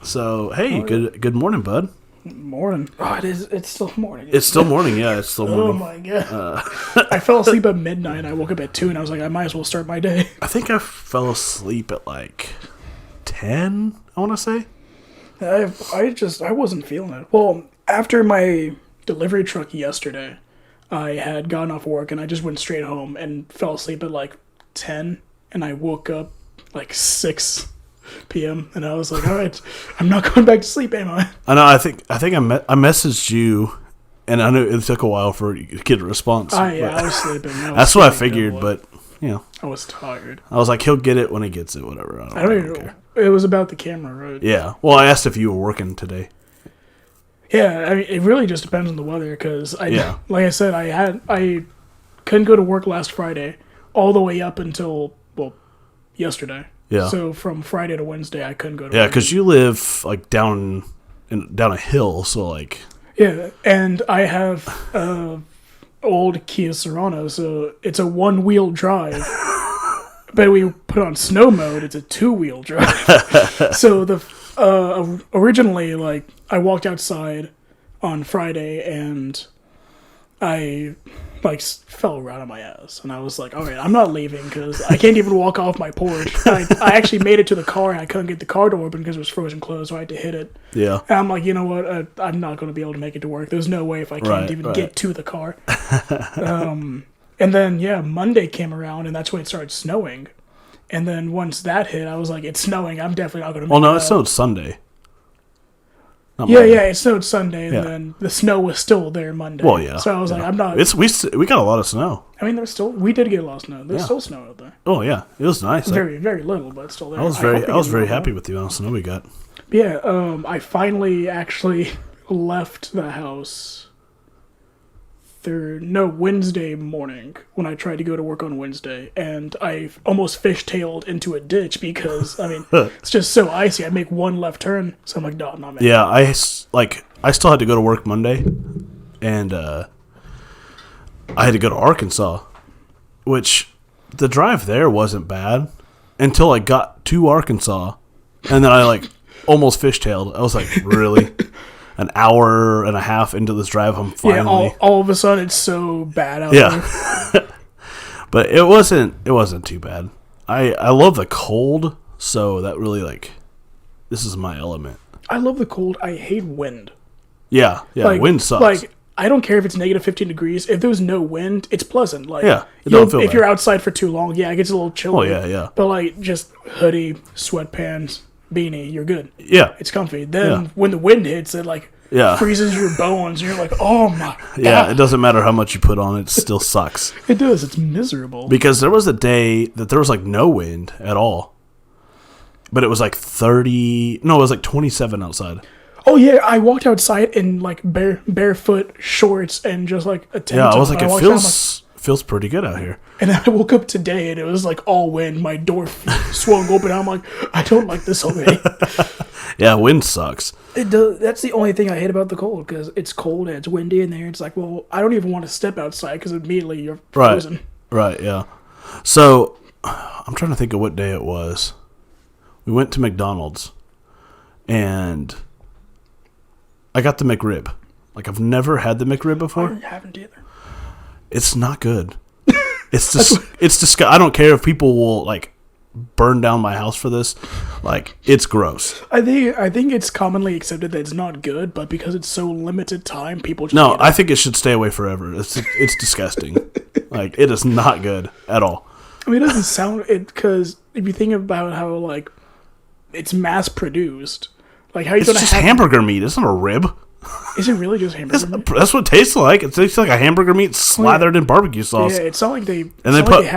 So, hey, good morning, bud. Morning. Oh, it's still morning. It's still morning, yeah, it's still morning. Oh my god. I fell asleep at midnight and I woke up at 2 and I was like, I might as well start my day. I think I fell asleep at like 10, I want to say. I wasn't feeling it. Well, after my delivery truck yesterday, I had gotten off work and I just went straight home and fell asleep at like 10 and I woke up like 6 p.m. and I was like, all right, I'm not going back to sleep, am I? I know. I think I messaged you, and I know it took a while for you to get a response. I was sleeping. That's what I figured, but you know, I was tired. I was like, he'll get it when he gets it, whatever. I don't even care. It was about the camera, right? Yeah. Well, I asked if you were working today. Yeah, I mean, it really just depends on the weather because like I said, I couldn't go to work last Friday all the way up until yesterday. Yeah. So from Friday to Wednesday, I couldn't go to work. Yeah, because you live like down a hill, so like. Yeah, and I have old Kia Sorano, so it's a 1-wheel drive. But we put on snow mode, it's a 2-wheel drive. So originally, like, I walked outside on Friday and I fell right on my ass, and I was like, all right, I'm not leaving because I can't even walk off my porch. I actually made it to the car and I couldn't get the car door open because it was frozen closed, so I had to hit it. Yeah. And I'm like, you know what? I'm not going to be able to make it to work. There's no way if I can't even get to the car. And then Monday came around and that's when it started snowing. And then once that hit, I was like, it's snowing. I'm definitely not going to make it. Well, no, it snowed Sunday. It snowed Sunday, and then the snow was still there Monday. Well, yeah. So I was like, I'm not. We got a lot of snow. I mean, we did get a lot of snow. There's still snow out there. Oh yeah, it was nice. Very, very little, but still there. I was very happy with the amount of snow we got. Yeah, I finally actually left the house. Wednesday morning when I tried to go to work on Wednesday, and I almost fishtailed into a ditch because I mean it's just so icy. I make one left turn, so I'm like, no, I'm not making. Yeah, I still had to go to work Monday, and I had to go to Arkansas, which the drive there wasn't bad until I got to Arkansas, and then I almost fishtailed. I was like, really? An hour and a half into this drive, I'm finally... Yeah, all of a sudden, it's so bad out there. But it wasn't too bad. I love the cold, so that really, this is my element. I love the cold. I hate wind. Yeah, wind sucks. I don't care if it's negative 15 degrees. If there's no wind, it's pleasant. If you're outside for too long, it gets a little chilly. Oh, yeah. But, just hoodie, sweatpants... beanie, you're good. Yeah. It's comfy. Then when the wind hits, it freezes your bones and you're like, oh my god. Yeah, it doesn't matter how much you put on, it still sucks. It does. It's miserable. Because there was a day that there was no wind at all. But it was 27 outside. Oh yeah, I walked outside in barefoot shorts and just a tank top. Yeah, I was like, feels pretty good out here. And then I woke up today and it was all wind. My door swung open. I'm like, I don't like this already. Yeah, wind sucks. It does. That's the only thing I hate about the cold because it's cold and it's windy in there. It's I don't even want to step outside because immediately you're frozen. Right, yeah. So, I'm trying to think of what day it was. We went to McDonald's and I got the McRib. I've never had the McRib before. I haven't either. It's not good. It's disgusting. I don't care if people will burn down my house for this. It's gross. I think it's commonly accepted that it's not good, but because it's so limited time, people just I think it should stay away forever. It's disgusting. It is not good at all. I mean, it doesn't sound it because if you think about how it's mass produced, how you it's just hamburger meat. It's not a rib. Is it really just hamburger meat? That's what it tastes like. It tastes like a hamburger meat slathered in barbecue sauce. Yeah, it's not like they they put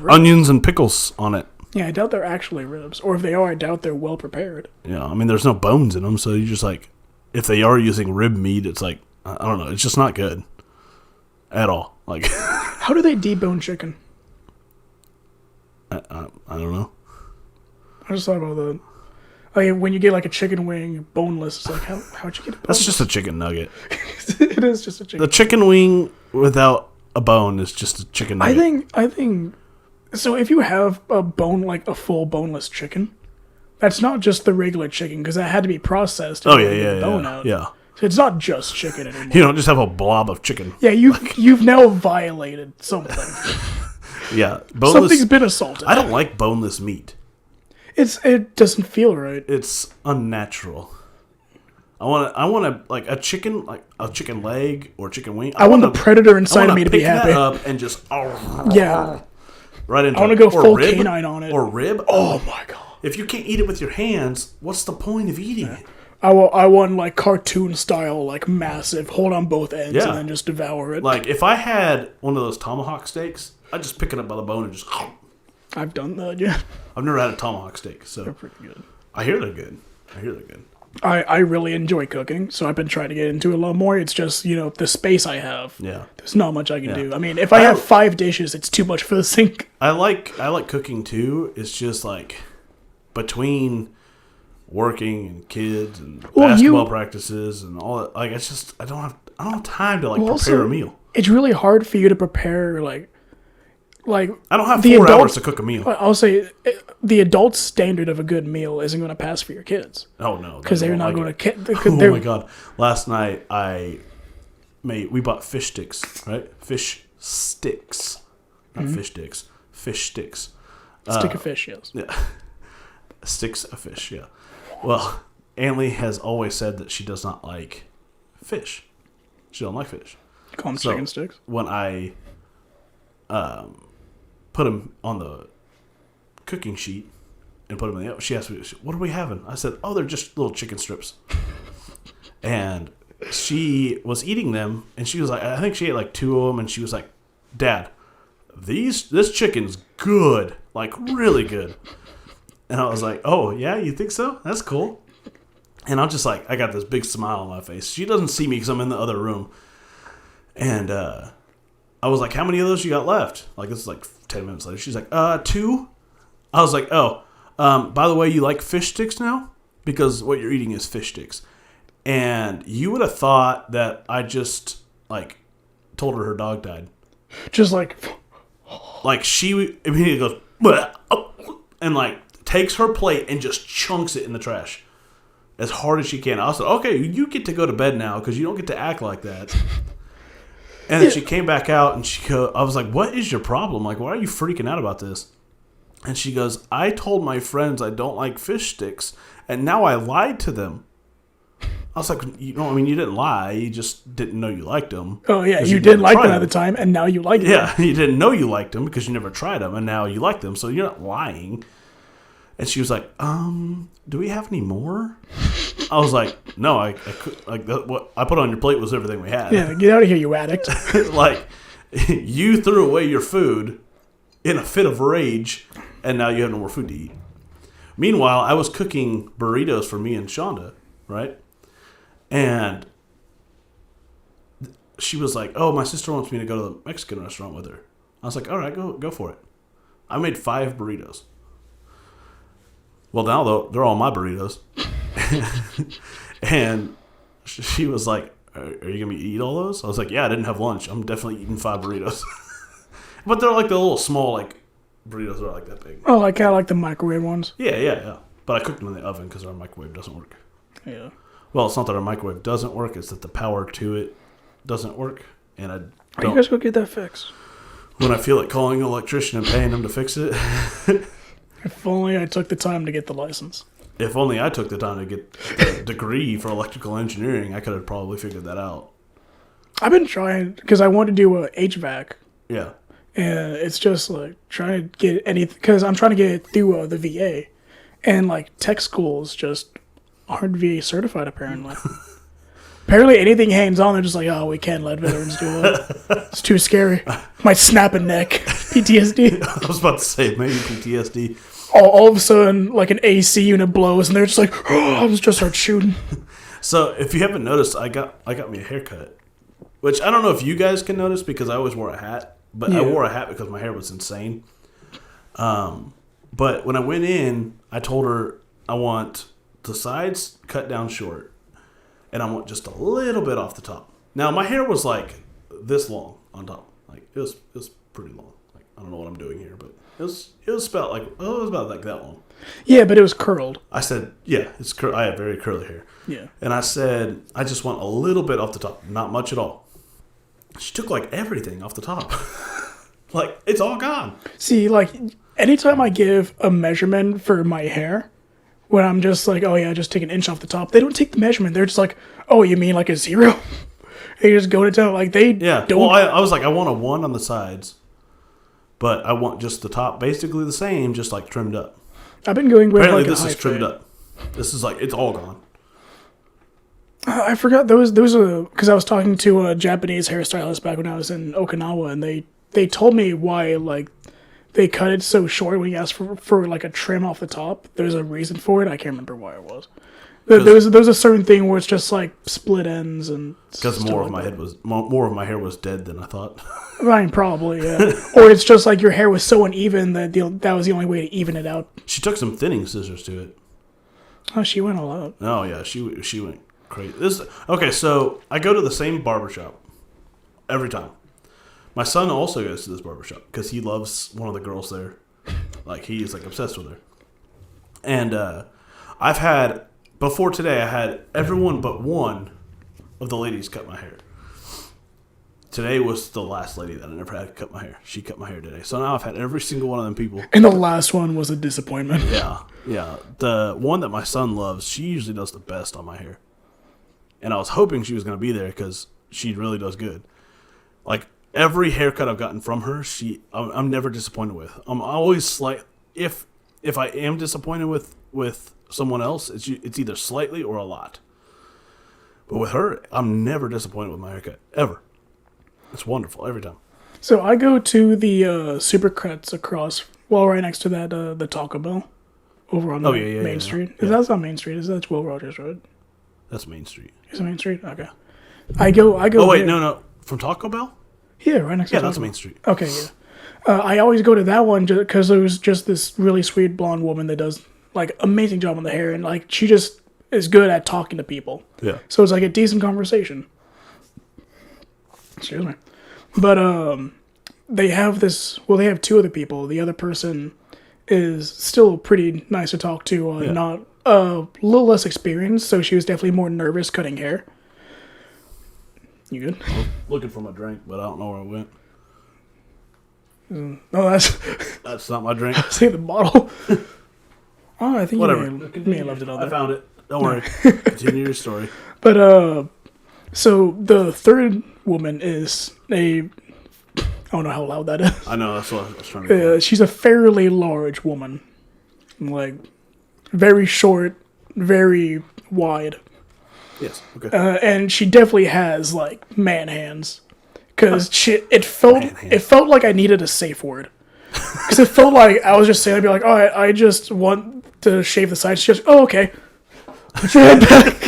onions and pickles on it. Yeah, I doubt they're actually ribs, or if they are, I doubt they're well prepared. Yeah, I mean, there's no bones in them, so you just if they are using rib meat, it's I don't know, it's just not good at all. How do they debone chicken? I don't know. I just thought about that. When you get a chicken wing boneless, it's how'd you get it boneless? That's just a chicken nugget. It is just a chicken. The chicken wing without a bone is just a chicken nugget. I think so. If you have a bone, a full boneless chicken, That's not just the regular chicken, because that had to be processed. Oh, to yeah, get yeah, the bone yeah. out. Yeah. So it's not just chicken anymore. You don't just have a blob of chicken. Yeah, you've now violated something. Yeah. Boneless. Something's been assaulted. I don't like boneless meat. It doesn't feel right. It's unnatural. I want like a chicken leg or chicken wing. I want the predator inside of me to be pick happy. that up and just Yeah. right into. I want to go full canine on it. Or rib. Oh my god. If you can't eat it with your hands, what's the point of eating it? I want like cartoon style, like massive, hold on both ends and then just devour it. Like if I had one of those tomahawk steaks, I'd just pick it up by the bone and just. I've done that, yeah. I've never had a tomahawk steak, so They're pretty good. I hear they're good. I really enjoy cooking, so I've been trying to get into it a lot more. It's just, the space I have. Yeah. There's not much I can do. I mean, if I have 5 dishes, it's too much for the sink. I like cooking too. It's just like between working and kids and basketball practices and all that. Like it's just I don't have time to prepare a meal. It's really hard for you to prepare like I don't have 4 hours to cook a meal. I'll say the adult standard of a good meal isn't going to pass for your kids. Oh no, because they're not going to. Oh my god! Last night we bought fish sticks, right? Fish sticks, not fish sticks. Fish sticks. Stick of fish, yes. Yeah, sticks of fish. Yeah. Well, Anley has always said that she does not like fish. She don't like fish. Call them chicken sticks. When I put them on the cooking sheet and put them in the oven, she asked me, "What are we having?" I said, "Oh, they're just little chicken strips." And she was eating them, and she was like, I think she ate like 2 of them, and she was like, "Dad, this chicken's good, like really good." And I was like, "Oh yeah, you think so? That's cool." And I'm just like, I got this big smile on my face. She doesn't see me because I'm in the other room, and I was like, "How many of those you got left?" Like this is like 10 minutes later. She's like, 2. I was like, "Oh, by the way, you like fish sticks now? Because what you're eating is fish sticks." And you would have thought that I just told her dog died. Just like she immediately goes, "Bleh," and takes her plate and just chunks it in the trash as hard as she can. I said, "Okay, you get to go to bed now because you don't get to act like that." And then she came back out and I was like, "What is your problem? Like, why are you freaking out about this?" And she goes, "I told my friends I don't like fish sticks, and now I lied to them." I was like, you didn't lie. You just didn't know you liked them. Oh, yeah, you didn't like them at the time, and now you like them. Yeah, you didn't know you liked them because you never tried them, and now you like them, so you're not lying. And she was like, "Do we have any more?" I was like, "No, I could, what I put on your plate was everything we had." Yeah, get out of here, you addict. You threw away your food in a fit of rage, and now you have no more food to eat. Meanwhile, I was cooking burritos for me and Shonda, right? And she was like, "Oh, my sister wants me to go to the Mexican restaurant with her." I was like, "All right, go for it." I made 5 burritos. Well, now though they're all my burritos, and she was like, "Are you gonna eat all those?" I was like, "Yeah, I didn't have lunch. I'm definitely eating 5 burritos." But they're like the little small burritos that are like that big. Oh, kind of like the microwave ones. Yeah. But I cooked them in the oven because our microwave doesn't work. Yeah. Well, it's not that our microwave doesn't work; it's that the power to it doesn't work, and I don't. Are you guys go get that fixed? When I feel like calling an electrician and paying him to fix it. If only I took the time to get the license. If only I took the time to get the degree for electrical engineering, I could have probably figured that out. I've been trying because I want to do a HVAC. Yeah. And it's just trying to get anything because I'm trying to get it through the VA, and tech schools just aren't VA certified apparently. Apparently anything hands on, they're just like, "Oh, we can't let veterans do that. It's too scary. Might snap a neck." PTSD. I was about to say maybe PTSD. All of a sudden, an AC unit blows, and they're just like, "Oh, I'll just start shooting." So if you haven't noticed, I got me a haircut, which I don't know if you guys can notice because I always wore a hat, but I wore a hat because my hair was insane. But when I went in, I told her I want the sides cut down short, and I want just a little bit off the top. Now my hair was this long on top, it was pretty long. I don't know what I'm doing here, but it was about that long. Yeah, but it was curled. I said, yeah, I have very curly hair. Yeah. And I said, I just want a little bit off the top, not much at all. She took like everything off the top. Like, it's all gone. See, like, anytime I give a measurement for my hair, when I'm just like, oh yeah, just take an inch off the top, they don't take the measurement. They're just like, oh, you mean like a 0? They just go to town. Like, they don't. Well, I was like, I want a 1 on the sides, but I want just the top basically the same, just like trimmed up. I've been going with Apparently like this a high is trimmed fade. up. This is like, it's all gone. I forgot those because I was talking to a Japanese hairstylist back when I was in Okinawa, and they told me why like they cut it so short when you asked for like a trim off the top. There's a reason for it. I can't remember why it was. There's a certain thing where it's just like split ends and Because more of my hair was dead than I thought. I mean, probably, yeah. Or it's just like your hair was so uneven that that was the only way to even it out. She took some thinning scissors to it. Oh, she went all out. Oh yeah, she went crazy. Okay, so I go to the same barbershop every time. My son also goes to this barbershop because he loves one of the girls there. Like, he's like obsessed with her. And I've had, before today, I had everyone but one of the ladies cut my hair. Today was the last lady that I never had cut my hair. She cut my hair today. So now I've had every single one of them people. And the last one was a disappointment. Yeah. The one that my son loves, she usually does the best on my hair. And I was hoping she was going to be there because she really does good. Like, every haircut I've gotten from her, I'm never disappointed with. I'm always if I am disappointed with someone else, it's either slightly or a lot. But with her, I'm never disappointed with my haircut ever. It's wonderful every time. So I go to the Supercuts across, right next to that the Taco Bell, over on Main Street. Yeah. That's not Main Street. That's Will Rogers Road. That's Main Street. Is it Main Street? Okay. I go. Oh wait, there. no. From Taco Bell? Yeah, right next to Taco that's Bell. Main Street. Okay, yeah. I always go to that one because there was just this really sweet blonde woman that does like amazing job on the hair, and like she just is good at talking to people. Yeah. So it's like a decent conversation. Excuse me. But they have this. Well, they have two other people. The other person is still pretty nice to talk to. Not a little less experienced, so she was definitely more nervous cutting hair. You good? I'm looking for my drink, but I don't know where it went. No, That's not my drink. see the bottle. Oh, I think Whatever. you may have left it out there. I found it. Don't worry. Continue your story. But so the third woman is I don't know how loud that is. I know, that's what I was trying to She's a fairly large woman, like very short, very wide. Yes. Okay. And she definitely has like man hands, because it felt like I needed a safe word, because it felt like I was just saying, I'd be like, all right, I just want to shave the sides. She just, oh, okay. Put your head back.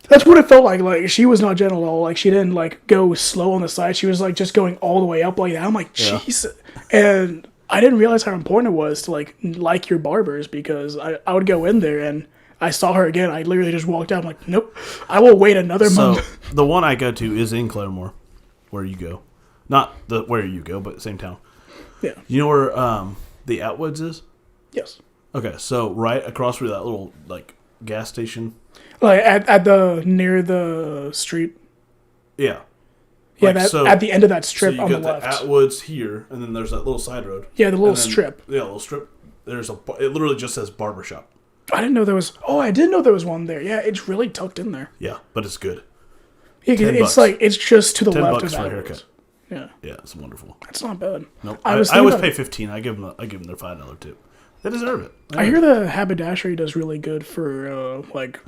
That's what it felt like. Like, she was not gentle at all. Like, she didn't like go slow on the side. She was like just going all the way up like that. I'm like, jeez. And I didn't realize how important it was to like your barbers, because I would go in there and I saw her again. I literally just walked out. I'm like, nope, I will wait another month. So the one I go to is in Claremore, where you go. Not where you go, but same town. Yeah. You know where the Atwoods is? Yes. Okay, so right across from that little like gas station. Like at the near the street. Yeah. Yeah, Like, at the end of that strip so on you the got left. the Atwoods here, and then there's that little side road. Yeah, the little And then- strip. Yeah, little strip. It literally just says barbershop. I didn't know there was. Oh, I didn't know there was one there. Yeah, it's really tucked in there. Yeah, but it's good. Yeah, $10. it's like it's just to the $10 left of for a that. haircut. Yeah, Yeah, it's wonderful. that's not bad. Nope. I I was always thinking pay $15. I give them their $5 tip. They deserve it. I hear the haberdashery does really good for like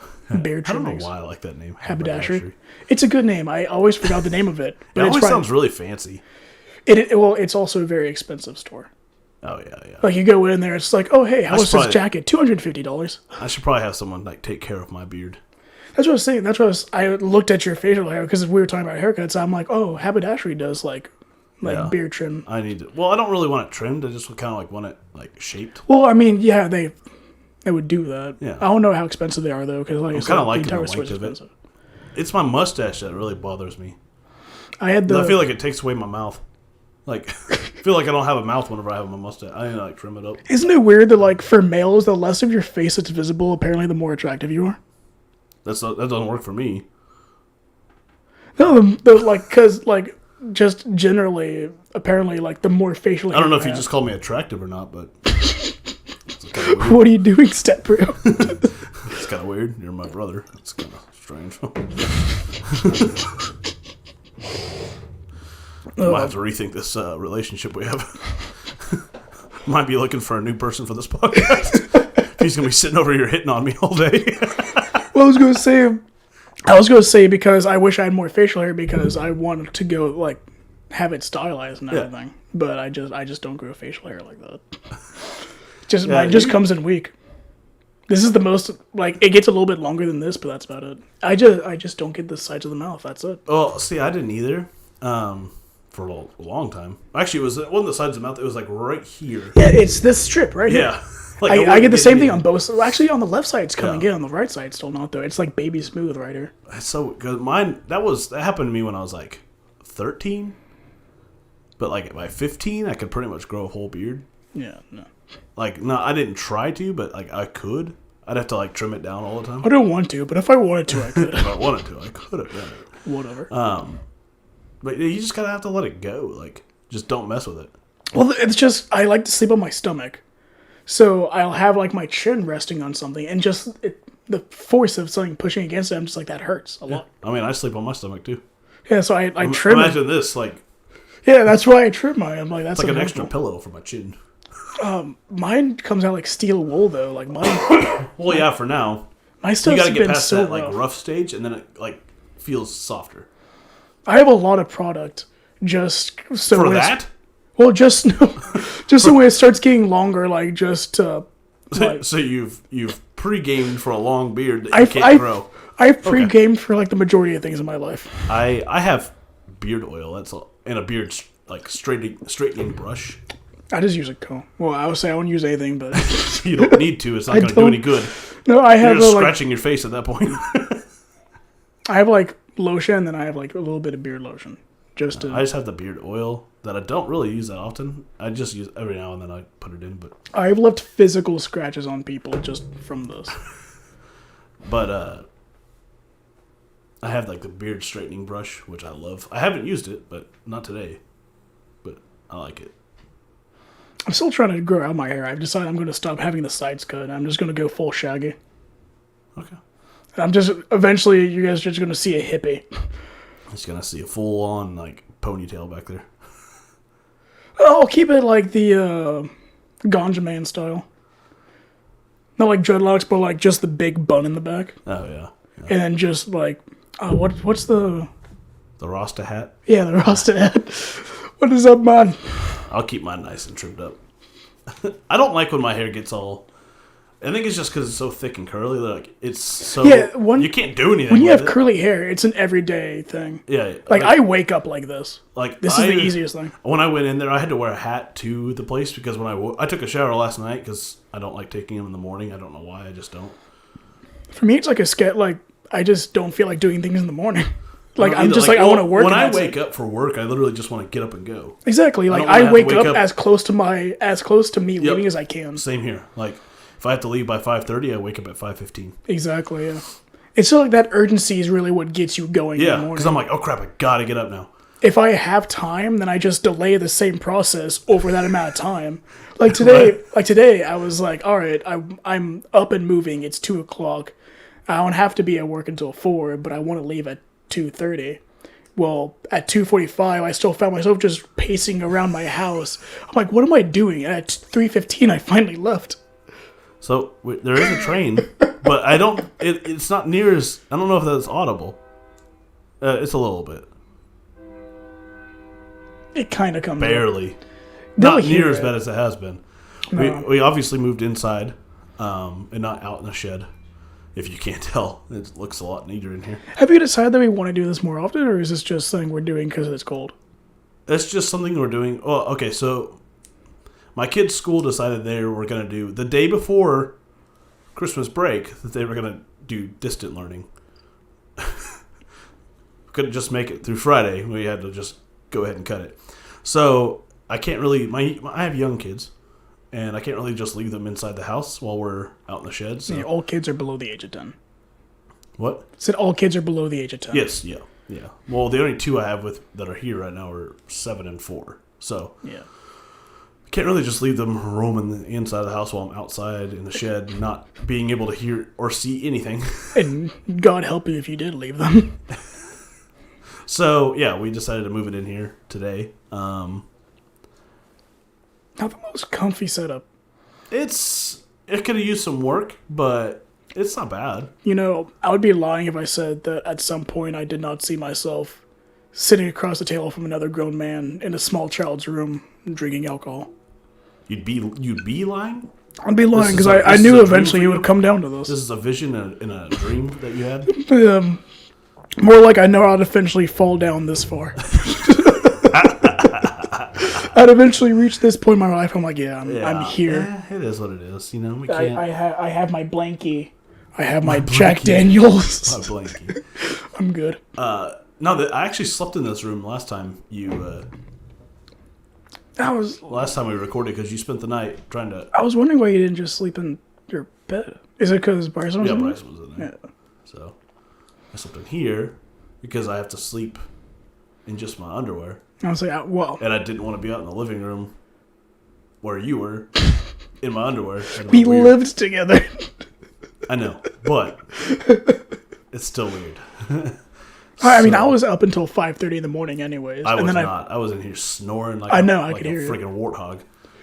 beard I don't know trimmings. why I like that name. Haberdashery. It's a good name. I always forgot the name of it, It but it's always right. sounds really fancy. Well, it's also a very expensive store. Oh yeah. Like, you go in there, it's like, oh hey, how I was should this jacket? $250. I should probably have someone like take care of my beard. That's what I was saying. That's what I looked at your facial hair because we were talking about haircuts. I'm like, oh, haberdashery does like Yeah. beard trim. I need to. Well, I don't really want it trimmed. I just kind of like want it like shaped. Well, I mean, yeah, they would do that. Yeah. I don't know how expensive they are though, because like I said, kinda the liking the entire store's length of it. expensive. It's my mustache that really bothers me. I had I feel like it takes away my mouth. Like, I feel like I don't have a mouth whenever I have my mustache. I need to like trim it up. Isn't it weird that like for males, the less of your face that's visible, apparently the more attractive you are? That doesn't work for me. No, like because like just generally, apparently like the more facial hair I don't know you if you have. just called me attractive or not, but What are you doing, Step Bro? it's kind of weird. You're my brother. It's kind of strange. I might have to rethink this relationship we have. Might be looking for a new person for this podcast. He's gonna be sitting over here hitting on me all day. Well, I was gonna say because I wish I had more facial hair because I wanted to go like have it stylized and everything, but I just don't grow facial hair like that. Mine just comes in weak. This is the most like it gets a little bit longer than this, but that's about it. I just don't get the sides of the mouth. That's it. Well, see, I didn't either. For a long time. Actually, it wasn't the sides of the mouth. It was like right here. Yeah, it's this strip right here. Yeah. Like, I get the same thing on both. Actually, on the left side it's coming in. On the right side, it's still not though. It's like baby smooth right here. It's so good. Mine that happened to me when I was like 13. But like by 15, I could pretty much grow a whole beard. Yeah, no. Like no, I didn't try to, but like I could. I'd have to like trim it down all the time. I don't want to, but if I wanted to, I could. If I wanted to, I could have done it. Whatever. But you just gotta have to let it go. Like, just don't mess with it. Well, it's just I like to sleep on my stomach, so I'll have like my chin resting on something, and just the force of something pushing against it, I'm just like that hurts a lot. I mean, I sleep on my stomach too. Yeah, so I trim. Imagine this, like Yeah, that's why I trim mine. I'm like that's it's like an extra pillow for my chin. Mine comes out like steel wool though. Like mine. Well, yeah, for now. My stuff's You gotta get been past so that like rough. rough stage, and then it like feels softer. I have a lot of product just so For when it's- that? Well, just so when it starts getting longer, like just like, So you've pre-gamed for a long beard that you can't grow. I've pre-gamed for like the majority of things in my life. I have beard oil. That's all, and a beard like straightening brush. I just use a comb. Well, I would say I wouldn't use anything, but You don't need to. It's not going to do any good. no, I You're have just like scratching your face at that point. I have like lotion, and then I have like a little bit of beard lotion. Just to, I just have the beard oil that I don't really use that often. I just use every now and then I put it in, but I've left physical scratches on people just from this. But I have like the beard straightening brush, which I love. I haven't used it, but not today. But I like it. I'm still trying to grow out my hair. I've decided I'm going to stop having the sides cut. I'm just going to go full shaggy. Okay. I'm just eventually you guys are just going to see a hippie. Just gonna see a full on like ponytail back there. I'll keep it like the Ganja Man style. Not like dreadlocks, but like just the big bun in the back. Oh yeah. And then just like what's the Rasta hat. Yeah, the Rasta hat. What is up, man? I'll keep mine nice and trimmed up. I don't like when my hair gets all. I think it's just because it's so thick and curly. Like it's so. Yeah, you can't do anything. When you with have it. curly hair, it's an everyday thing. Yeah. Like I wake up like this. Like this is the easiest thing. When I went in there, I had to wear a hat to the place because when I took a shower last night because I don't like taking them in the morning. I don't know why. I just don't. For me, it's like a sketch. Like I just don't feel like doing things in the morning. Like I'm just like I want to work. When I wake up for work, I literally just want to get up and go. Exactly. Like I wake up as close to me leaving as I can. Same here. Like if I have to leave by 5:30, I wake up at 5:15. Exactly. Yeah. It's so like that urgency is really what gets you going. Yeah. In the morning. Because I'm like, oh crap, I gotta get up now. If I have time, then I just delay the same process over that amount of time. Like today, I was like, all right, I'm up and moving. It's 2:00. I don't have to be at work until 4, but I want to leave at 2:30. Well, at 2:45, I still found myself just pacing around my house. I'm like, what am I doing? And at 3:15, I finally left. So there is a train, but I don't. It's not near as. I don't know if that's audible. It's a little bit. It kind of comes Barely. They'll Not hear near as it. bad as it has been. No. We obviously moved inside, and not out in the shed. If you can't tell, it looks a lot neater in here. Have you decided that we want to do this more often, or is this just something we're doing because it's cold? It's just something we're doing. Oh, okay. So my kids' school decided they were going to do the day before Christmas break that they were going to do distant learning. Couldn't just make it through Friday. We had to just go ahead and cut it. So I can't really. I have young kids, and I can't really just leave them inside the house while we're out in the shed. So. Yeah, all kids are below the age of 10. What? Said all kids are below the age of 10. Yes, yeah. Well, the only two I have that are here right now are 7 and 4. So yeah, can't really just leave them roaming the inside of the house while I'm outside in the shed, not being able to hear or see anything. And God help you if you did leave them. So yeah, we decided to move it in here today. Not the most comfy setup. It could have used some work, but it's not bad. You know, I would be lying if I said that at some point I did not see myself sitting across the table from another grown man in a small child's room drinking alcohol. You'd be lying? I'd be lying because I knew eventually it would come down to this. This is a vision in a dream that you had? More like I know I'd eventually fall down this far. I'd eventually reach this point in my life. I'm like, I'm here. Yeah, it is what it is. You know, we can't. I have my blankie. I have my Jack Daniels. My blankie. I'm good. No, I actually slept in this room last time last time we recorded because you spent the night trying to. I was wondering why you didn't just sleep in your bed. Is it because Bryson was in there? Bryson was in there. Yeah. So I slept in here because I have to sleep in just my underwear. I was like, well. And I didn't want to be out in the living room where you were in my underwear. We lived together. I know, but it's still weird. I mean, I was up until 5:30 in the morning anyways. I was not. I was in here snoring like I could hear a you. freaking warthog.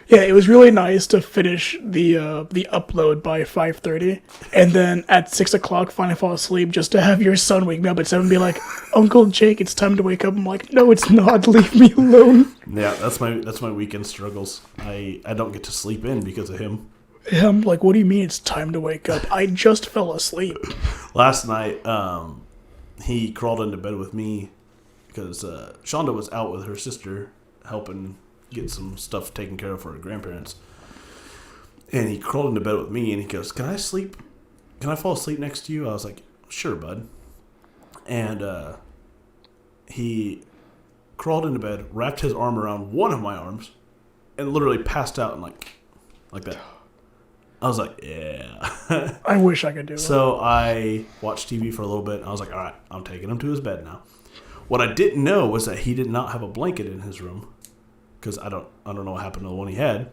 Yeah, it was really nice to finish the upload by 5:30, and then at 6 o'clock finally fall asleep just to have your son wake me up at 7 and be like, Uncle Jake, it's time to wake up. I'm like, no, it's not. Leave me alone. Yeah, that's my weekend struggles. I don't get to sleep in because of him. Yeah, I'm like, what do you mean it's time to wake up? I just fell asleep. Last night, he crawled into bed with me because Shonda was out with her sister helping get some stuff taken care of for her grandparents. And he crawled into bed with me and he goes, Can I fall asleep next to you? I was like, sure, bud. And he crawled into bed, wrapped his arm around one of my arms, and literally passed out and like that. I was like, yeah. I wish I could do it. So I watched TV for a little bit and I was like, all right, I'm taking him to his bed now. What I didn't know was that he did not have a blanket in his room. Because I don't know what happened to the one he had.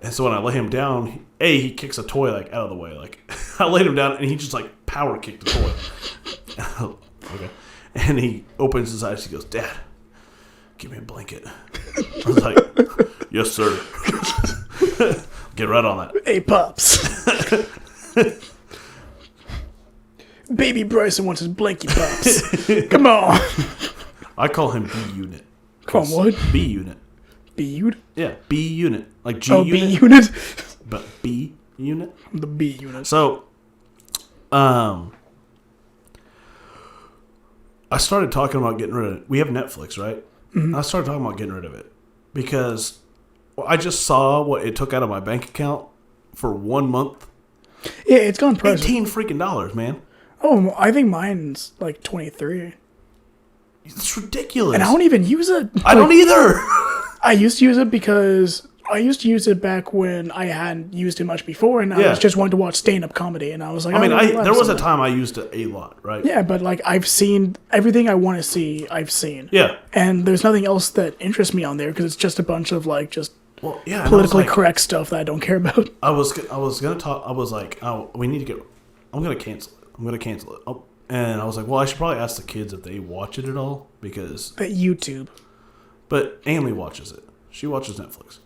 And so when I lay him down, he kicks a toy like out of the way. Like I laid him down and he just like power kicked the toy. Okay. And he opens his eyes. He goes, Dad, give me a blanket. I was like, yes, sir. Get right on that. Hey, Pops. Baby Bryson wants his blankie, Pops. Come on. I call him B Unit. Come on, what? B Unit. B Unit? Yeah, B Unit. Like G Unit. B Unit? But B Unit? The B Unit. So, I started talking about getting rid of it. We have Netflix, right? Mm-hmm. I started talking about getting rid of it because I just saw what it took out of my bank account for 1 month. Yeah, it's gone pricey. $18 freaking, man. Oh, I think mine's like 23. It's ridiculous. And I don't even use it. I don't either. I used to use it because I used to use it back when I hadn't used it much before, and I was just wanting to watch stand-up comedy, and I was like, there was a time I used it a lot, right? Yeah, but like I've seen everything I want to see. I've seen. Yeah. And there's nothing else that interests me on there because it's just a bunch of like just politically correct stuff that I don't care about. I was gonna talk. I was like, we need to get. I'm gonna cancel it. Oh, and I was like, well, I should probably ask the kids if they watch it at all because. At YouTube. But Amy watches it. She watches Netflix.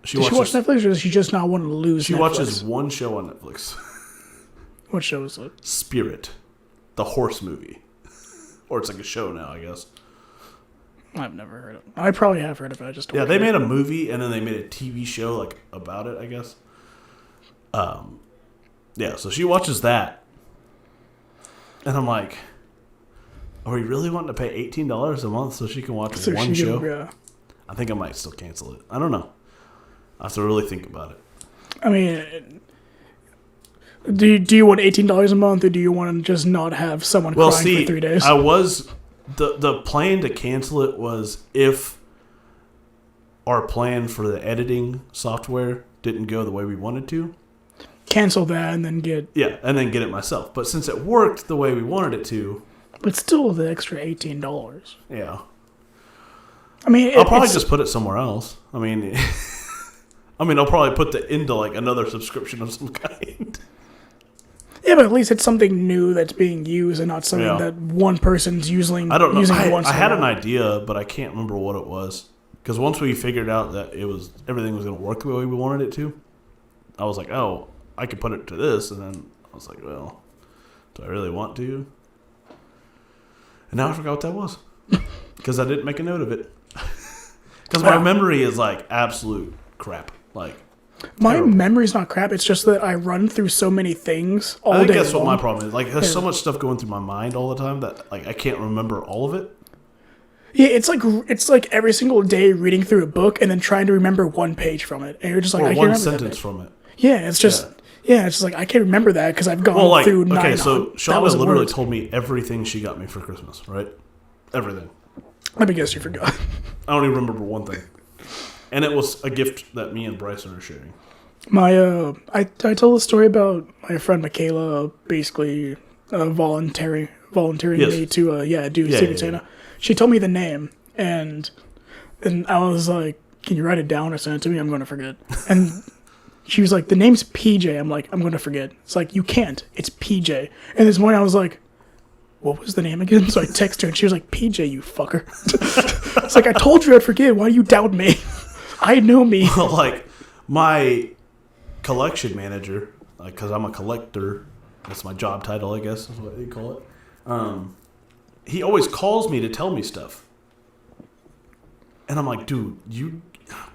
Does she watch Netflix, or does she just not want to lose She Netflix? watches one show on Netflix. What show is it? Spirit. The horse movie. Or it's like a show now, I guess. I've never heard of it. I probably have heard of it. I just don't Yeah, they made a movie, and then they made a TV show like about it, I guess. Yeah, so she watches that. And I'm like, are we really wanting to pay $18 a month so she can watch one show? Yeah. I think I might still cancel it. I don't know. I have to really think about it. I mean, do you want $18 a month, or do you want to just not have someone crying for 3 days? I was the plan to cancel it was if our plan for the editing software didn't go the way we wanted to. Cancel that and then get... Yeah, and then get it myself. But since it worked the way we wanted it to... But still the extra $18. Yeah. I mean... I'll probably just put it somewhere else. I mean, I'll probably put it into like another subscription of some kind. Yeah, but at least it's something new that's being used and not something that one person's using. I don't know. Using I had an idea, but I can't remember what it was. Because once we figured out that everything was going to work the way we wanted it to, I was like, oh, I could put it to this. And then I was like, well, do I really want to? And now I forgot what that was. Because I didn't make a note of it. Because my memory is like absolute crap. Like, my memory's not crap. It's just that I run through so many things all day long. I think that's what my problem is. Like, there's so much stuff going through my mind all the time that like I can't remember all of it. Yeah, it's like every single day reading through a book and then trying to remember one page from it, and you're just like, or I can't one remember sentence from it. Yeah, it's just it's just like I can't remember that because I've gone through 9. Okay, so Shauna literally told me everything she got me for Christmas, right? Everything. Let me guess, you forgot. I don't even remember one thing. And it was a gift that me and Bryson are sharing. I told the story about my friend Michaela basically volunteering me to do Secret Santa. She told me the name, and I was like, "Can you write it down or send it to me? I'm going to forget." And she was like, "The name's PJ." I'm like, "I'm going to forget." It's like, "You can't. It's PJ." And this morning I was like, "What was the name again?" So I texted her, and she was like, "PJ, you fucker." It's like, I told you I'd forget. Why do you doubt me? I know me. Like, my collection manager, like, because I'm a collector, that's my job title, I guess is what you call it. He always calls me to tell me stuff. And I'm like, dude,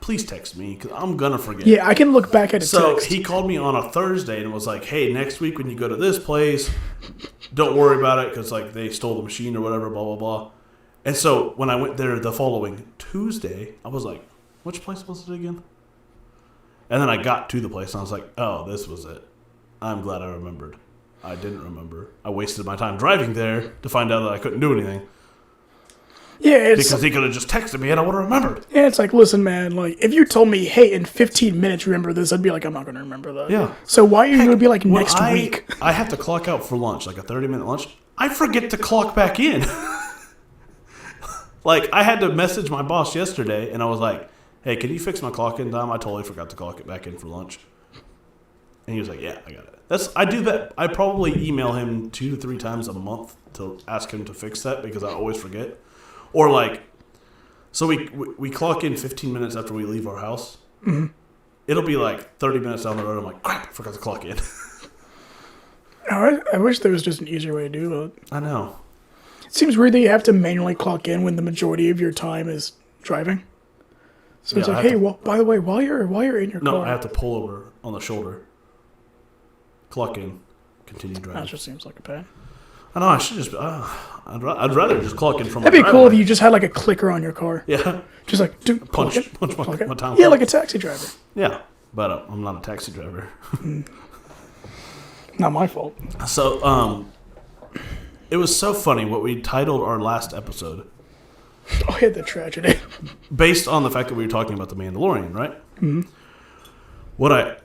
please text me, because I'm going to forget. Yeah, I can look back at a text. He called me on a Thursday and was like, hey, next week when you go to this place, don't worry about it, because, like, they stole the machine or whatever, blah, blah, blah. And so when I went there the following Tuesday, I was like, which place was it again? And then I got to the place and I was like, oh, this was it. I'm glad I remembered. I didn't remember. I wasted my time driving there to find out that I couldn't do anything. Yeah, because he could have just texted me and I would have remembered. Yeah, it's like, listen, man, like, if you told me, hey, in 15 minutes remember this, I'd be like, I'm not going to remember that. Yeah. So why are you going to be like next week? I have to clock out for lunch, like a 30-minute lunch. I forget to clock back in. Like, I had to message my boss yesterday and I was like, hey, can you fix my clock in time? I totally forgot to clock it back in for lunch. And he was like, yeah, I got it. I do that. I probably email him 2 to 3 times a month to ask him to fix that because I always forget. Or like, so we clock in 15 minutes after we leave our house. Mm-hmm. It'll be like 30 minutes down the road. I'm like, crap, I forgot to clock in. I wish there was just an easier way to do it. I know. It seems weird that you have to manually clock in when the majority of your time is driving. So it's like, hey, well, by the way, while you're in your car. No, I have to pull over on the shoulder, clock in, continue driving. That just seems like a pain. I know, I should just, I'd rather just clock in from That'd be cool if you just had like a clicker on your car. Yeah. Just like, dude, punch my time. Yeah, like a taxi driver. Yeah, but I'm not a taxi driver. Not my fault. So, it was so funny what we titled our last episode. Oh, yeah, the tragedy. Based on the fact that we were talking about the Mandalorian, right? Mm-hmm. What I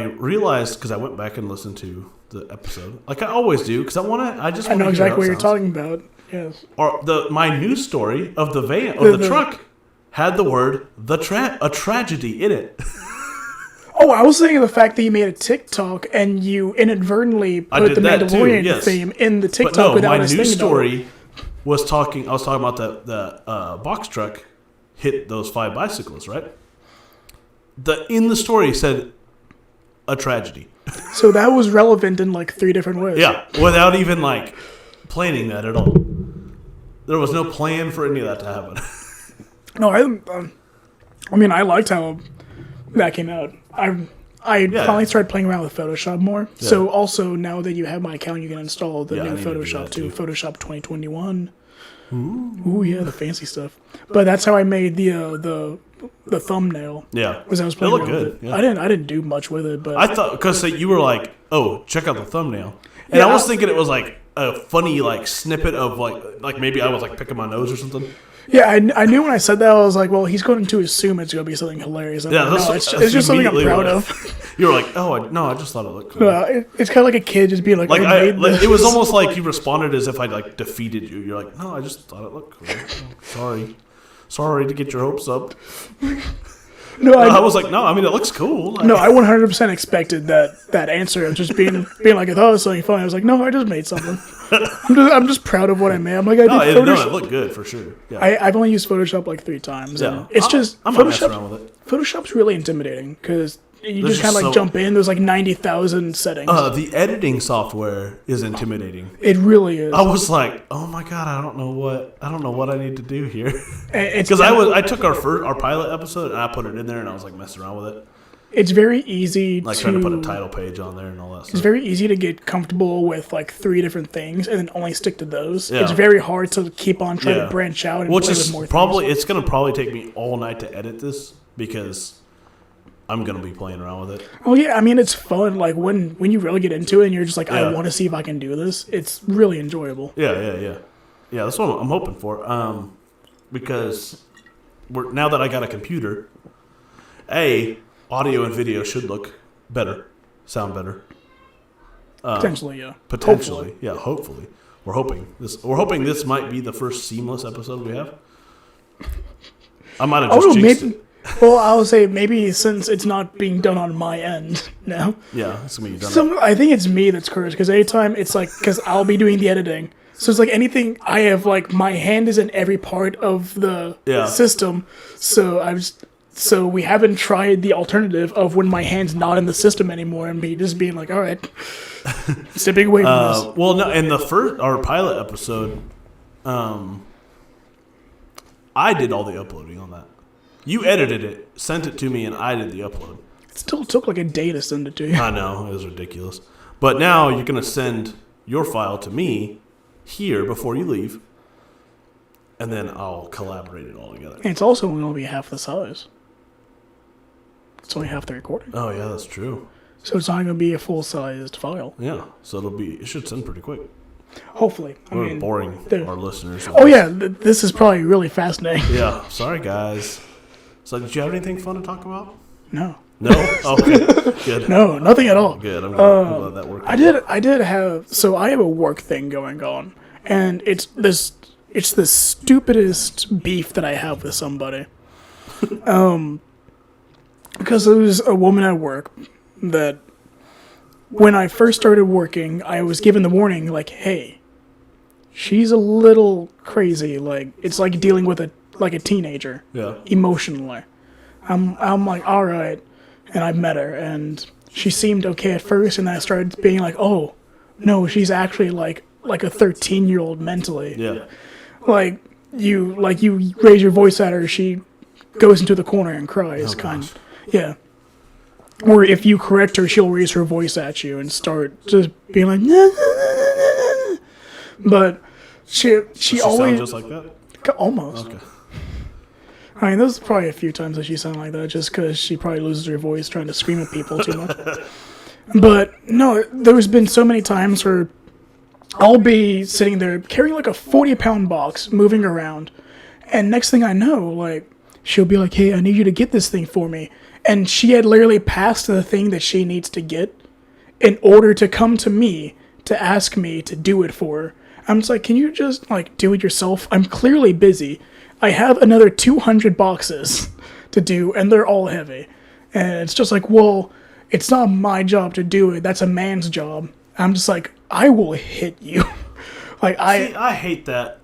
realized, because I went back and listened to the episode, like I always do, because I know exactly what you're talking about. Yes. Or my news story of the van or the truck had the word a tragedy in it. Oh, I was thinking of the fact that you made a TikTok and you inadvertently put the Mandalorian theme in the TikTok. But no, without my us news thinking story I was talking about the box truck hit those 5 bicyclists, right? In the story said a tragedy. So that was relevant in like 3 different ways. Yeah, without even like planning that at all. There was no plan for any of that to happen. No, I mean, I liked how that came out. I finally started playing around with Photoshop more. Yeah. So also now that you have my account, you can install the new Photoshop too. Photoshop 2021. Ooh, yeah, the fancy stuff. But that's how I made the thumbnail. Yeah, because I was playing around with it. Yeah. I didn't do much with it, but I thought because you were like, oh, check out the thumbnail, and I was thinking it was like a funny like snippet of like maybe I was like picking my nose or something. Yeah, I knew when I said that, I was like, well, he's going to assume it's going to be something hilarious. I'm like, no, it's just something I'm proud of. You were like, I just thought it looked cool. It's kind of like a kid just being like, it was almost like you responded as if I like defeated you. You're like, no, I just thought it looked cool. Sorry to get your hopes up. No, I was like, no, I mean, it looks cool. No, I 100% expected that answer of just being like, I thought it was something funny. I was like, no, I just made something. I'm just proud of what I made. I'm like, I did Photoshop. It looked good for sure. Yeah. I've only used Photoshop like 3 times. Yeah. And it's just I'm not messing around with it. Photoshop's really intimidating because you just kind of like jump in. There's like 90,000 settings. The editing software is intimidating. It really is. I was like, oh my god, I don't know what I need to do here. Because I took our pilot episode and I put it in there and I was like messing around with it. It's very easy trying to put a title page on there and all that stuff. It's very easy to get comfortable with like 3 different things and then only stick to those. Yeah. It's very hard to keep on trying to branch out and play with more things. It's going to probably take me all night to edit this because I'm going to be playing around with it. Oh yeah, I mean it's fun. Like when you really get into it and you're just like, I want to see if I can do this. It's really enjoyable. Yeah. That's what I'm hoping for. Because now that I got a computer, audio and video should look better, sound better. Potentially, yeah. Potentially, yeah. Hopefully, we're hoping this might be the first seamless episode we have. I might have just jinxed it. Well, I would say maybe since it's not being done on my end now. Yeah, it's gonna be done. I think it's me that's cursed because anytime it's like because I'll be doing the editing, so it's like anything I have like my hand is in every part of the system, So we haven't tried the alternative of when my hand's not in the system anymore and me just being like, all right, stepping away from this. Well, no, in our pilot episode, I did all the uploading on that. You edited it, sent it to me, and I did the upload. It still took like a day to send it to you. I know, it was ridiculous. But now you're going to send your file to me here before you leave, and then I'll collaborate it all together. And it's also going to be half the size. It's only half the recording. Oh, yeah, that's true. So it's not going to be a full-sized file. Yeah, so it should send pretty quick. Hopefully. We're boring our listeners. Oh, yeah, this is probably really fascinating. Yeah, sorry, guys. So did you have anything fun to talk about? No. No? Okay, good. No, nothing at all. Good, I'm glad that worked. I did have... So I have a work thing going on, and it's the stupidest beef that I have with somebody. Because there was a woman at work that when I first started working, I was given the warning, like, hey, she's a little crazy. Like, it's like dealing with a teenager. Yeah. Emotionally. I'm like, all right. And I met her, and she seemed okay at first, and then I started being like, oh, no, she's actually like a 13-year-old mentally. Yeah. Like you raise your voice at her, she goes into the corner and cries, Yeah. Or if you correct her, she'll raise her voice at you and start just being like, nah, nah, nah, nah. But she always sound just like that? Almost. Okay. I mean, there's probably a few times that she sounded like that just because she probably loses her voice trying to scream at people too much. But no, there's been so many times where I'll be sitting there carrying like a 40-pound box, moving around, and next thing I know, like, she'll be like, hey, I need you to get this thing for me. And she had literally passed the thing that she needs to get in order to come to me to ask me to do it for her. I'm just like, can you just, like, do it yourself? I'm clearly busy. I have another 200 boxes to do, and they're all heavy. And it's just like, well, it's not my job to do it. That's a man's job. I'm just like, I will hit you. Like, I hate that.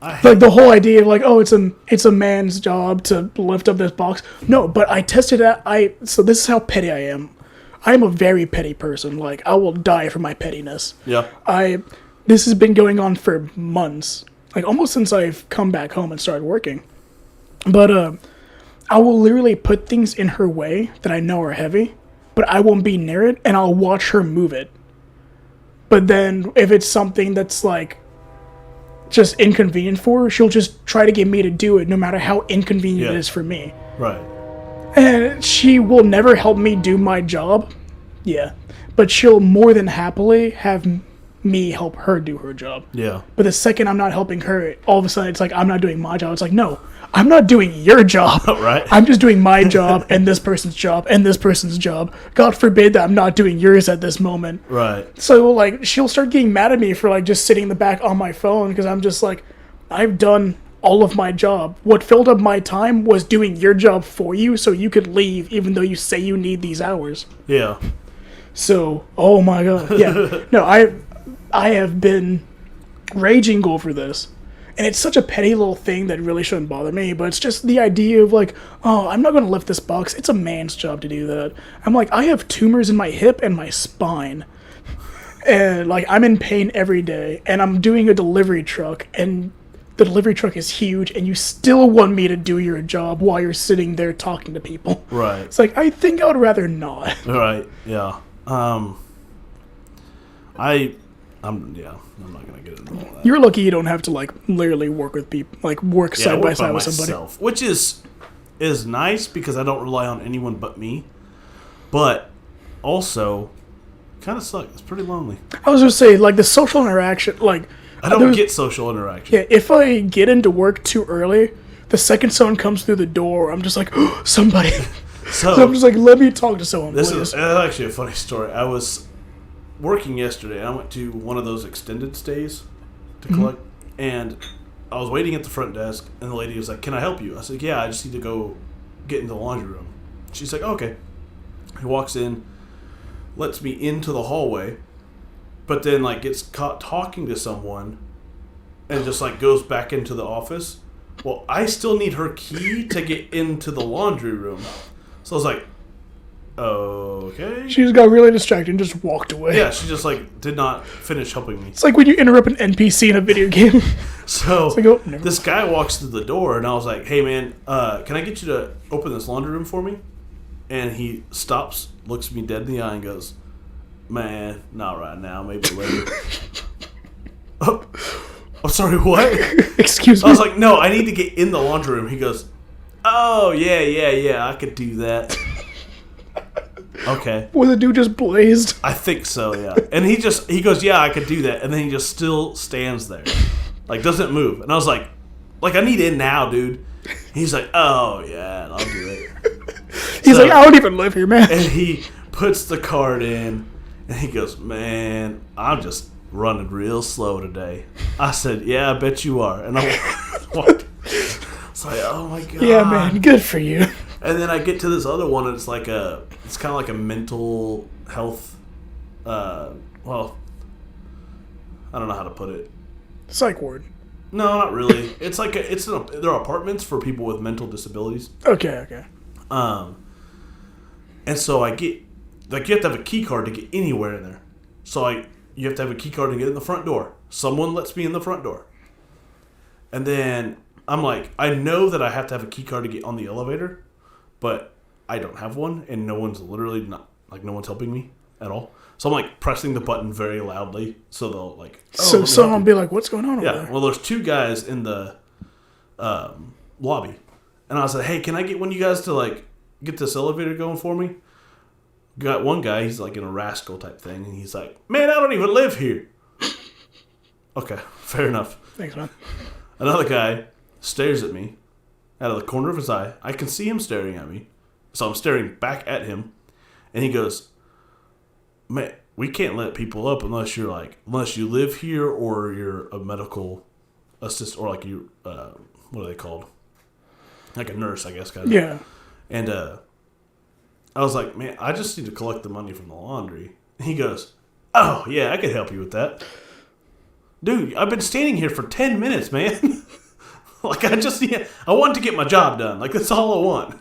The whole idea of like, oh, it's a man's job to lift up this box. No, but I tested it. So this is how petty I am. I am a very petty person. Like, I will die for my pettiness. Yeah. This has been going on for months. Like, almost since I've come back home and started working. But I will literally put things in her way that I know are heavy, but I won't be near it, and I'll watch her move it. But then if it's something that's like just inconvenient for her, she'll just try to get me to do it no matter how inconvenient it is for me. Right. And she will never help me do my job. Yeah. But she'll more than happily have me help her do her job. Yeah. But the second I'm not helping her, all of a sudden it's like I'm not doing my job. It's like, no, I'm not doing your job. Right. I'm just doing my job and this person's job and this person's job. God forbid that I'm not doing yours at this moment. Right. So like she'll start getting mad at me for like just sitting in the back on my phone because I'm just like, I've done all of my job. What filled up my time was doing your job for you so you could leave even though you say you need these hours. Yeah. So, oh my god. Yeah. No, I have been raging over this. And it's such a petty little thing that really shouldn't bother me, but it's just the idea of like, oh, I'm not going to lift this box. It's a man's job to do that. I'm like, I have tumors in my hip and my spine. And like, I'm in pain every day. And I'm doing a delivery truck. And the delivery truck is huge. And you still want me to do your job while you're sitting there talking to people. Right. It's like, I think I would rather not. Right. Yeah. I'm not gonna get into all that. You're lucky you don't have to like literally work with people, like work side by side with somebody. Which is nice because I don't rely on anyone but me. But also, kind of sucks. It's pretty lonely. I was gonna say like the social interaction, like I don't get social interaction. Yeah, if I get into work too early, the second someone comes through the door, I'm just like, oh, somebody. So I'm just like, let me talk to someone. This please. is actually a funny story. I was working yesterday. I went to one of those extended stays to collect, and I was waiting at the front desk, and the lady was like, "Can I help you?" I said, "Yeah, I just need to go get into the laundry room." She's like, "Okay." He walks in, lets me into the hallway, but then like gets caught talking to someone, and just like goes back into the office. Well, I still need her key to get into the laundry room, so I was like, okay. She just got really distracted and just walked away. Yeah, she just like did not finish helping me. It's like when you interrupt an NPC in a video game. So like, oh, this guy walks through the door, and I was like, "Hey man, can I get you to open this laundry room for me?" And he stops, looks me dead in the eye, and goes, "Man, not right now. Maybe later." Oh, I'm sorry. What? Excuse me. I was like, "No, I need to get in the laundry room." He goes, "Oh yeah, I could do that." Okay. Was the dude just blazed? I think so, yeah. And he goes, "Yeah, I could do that." And then he just still stands there. Like, doesn't move. And I was like, I need in now, dude. He's like, "Oh, yeah, I'll do it." He's like, "I don't even live here, man." And he puts the card in, and he goes, "Man, I'm just running real slow today." I said, "Yeah, I bet you are." And I'm like, it's like, oh, my God. Yeah, man, good for you. And then I get to this other one, and it's kind of like a mental health, well, I don't know how to put it. Psych ward. No, not really. It's like they're apartments for people with mental disabilities. Okay. And so I get, like, you have to have a key card to get anywhere in there. So you have to have a key card to get in the front door. Someone lets me in the front door. And then I'm like, I know that I have to have a key card to get on the elevator, but I don't have one, and no one's helping me at all. So I'm like pressing the button very loudly, so they'll like. So someone will be like, "What's going on over there?" Yeah. Well, there's two guys in the lobby, and I said, "Hey, can I get one of you guys to like get this elevator going for me?" Got one guy, he's like in a rascal type thing, and he's like, "Man, I don't even live here." Okay, fair enough. Thanks, man. Another guy stares at me out of the corner of his eye. I can see him staring at me. So I'm staring back at him. And he goes, "Man, we can't let people up unless you live here or you're a medical assistant or like you, what are they called? Like a nurse, I guess, kind of." Yeah. And I was like, "Man, I just need to collect the money from the laundry." And he goes, "Oh, yeah, I could help you with that." Dude, I've been standing here for 10 minutes, man. Like, I want to get my job done. Like, that's all I want.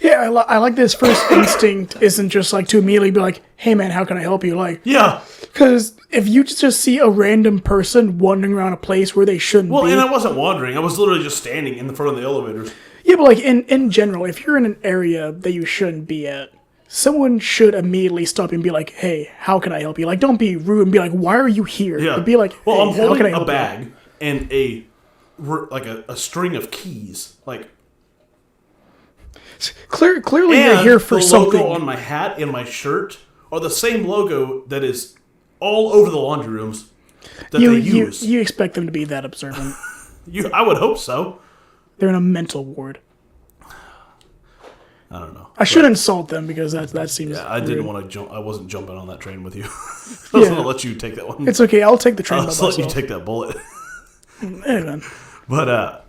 Yeah, I like this first instinct isn't just like to immediately be like, "Hey man, how can I help you?" Like, yeah, because if you just see a random person wandering around a place where they shouldn't be. Well, and I wasn't wandering. I was literally just standing in the front of the elevators. Yeah, but like in general, if you're in an area that you shouldn't be at, someone should immediately stop and be like, "Hey, how can I help you?" Like, don't be rude and be like, "Why are you here?" Yeah. But be like, "Well, hey, I'm holding how can I a help bag you? and a string of keys, like." Clearly, you're here for the something. logo on my hat and my shirt are the same logo that is all over the laundry rooms that You they use. you expect them to be that observant? I would hope so. They're in a mental ward. I don't know. I should insult them because that seems. Yeah, I rude. didn't want to jump. I wasn't jumping on that train with you. I was going to let you take that one. It's okay. I'll take the train I'll by just let you myself. take that bullet. Hey, man. But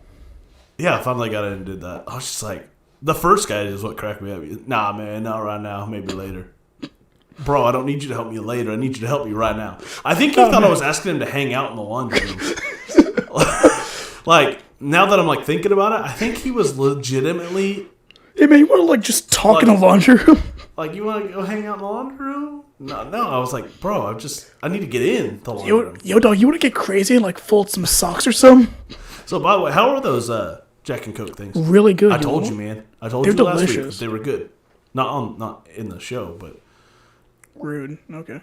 yeah, I finally got in and did that. I was just like, the first guy is what cracked me up. Nah, man, not right now. Maybe later. Bro, I don't need you to help me later. I need you to help me right now. I think he thought I was asking him to hang out in the laundry room. Like, now that I'm like thinking about it, I think he was legitimately Hey, man, you want to like just talk in the laundry room? like, you want to go hang out in the laundry room? No. I was like, bro, I need to get in the laundry room. Yo, dog, you want to get crazy and like fold some socks or something? So, by the way, how are those Jack and Coke things? Really good. I told you, man. I told They're you last week delicious. that they were good. Not in the show, but Rude. Okay.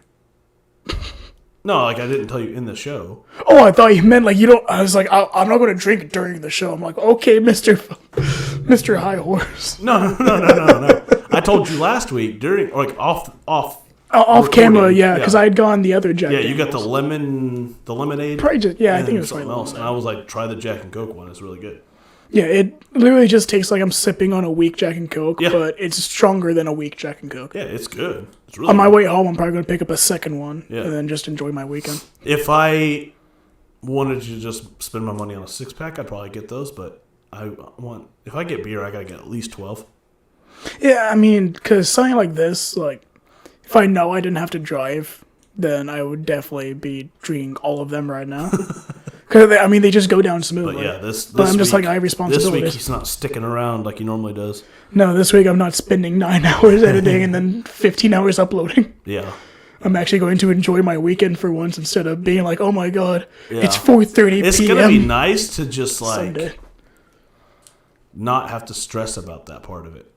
no, like I didn't tell you in the show. Oh, I thought you meant like you don't. I was like, I'm not going to drink during the show. I'm like, okay, Mister High Horse. No. I told you last week during, or like off Off camera, recording. yeah, because I had gone the other Jack. Yeah, you got the Daniels. lemonade. Probably just, yeah, I and think it was something probably else. And I was like, try the Jack and Coke one. It's really good. Yeah, it literally just tastes like I'm sipping on a weak Jack and Coke, Yeah. but it's stronger than a weak Jack and Coke. Yeah, it's good. It's really On my good. way home, I'm probably going to pick up a second one Yeah. and then just enjoy my weekend. If I wanted to just spend my money on a 6-pack, I'd probably get those. But if I get beer, I gotta get at least 12. Yeah, I mean, because something like this, like, if I know I didn't have to drive, then I would definitely be drinking all of them right now. Because, I mean, they just go down smoothly. But yeah, this But I'm just week, like, I have this week responsibilities. he's not sticking around like he normally does. No, this week I'm not spending 9 hours editing and then 15 hours uploading. Yeah. I'm actually going to enjoy my weekend for once instead of being like, oh my god, Yeah. it's 4:30 It's p.m. gonna be nice to just like Sunday. not have to stress about that part of it.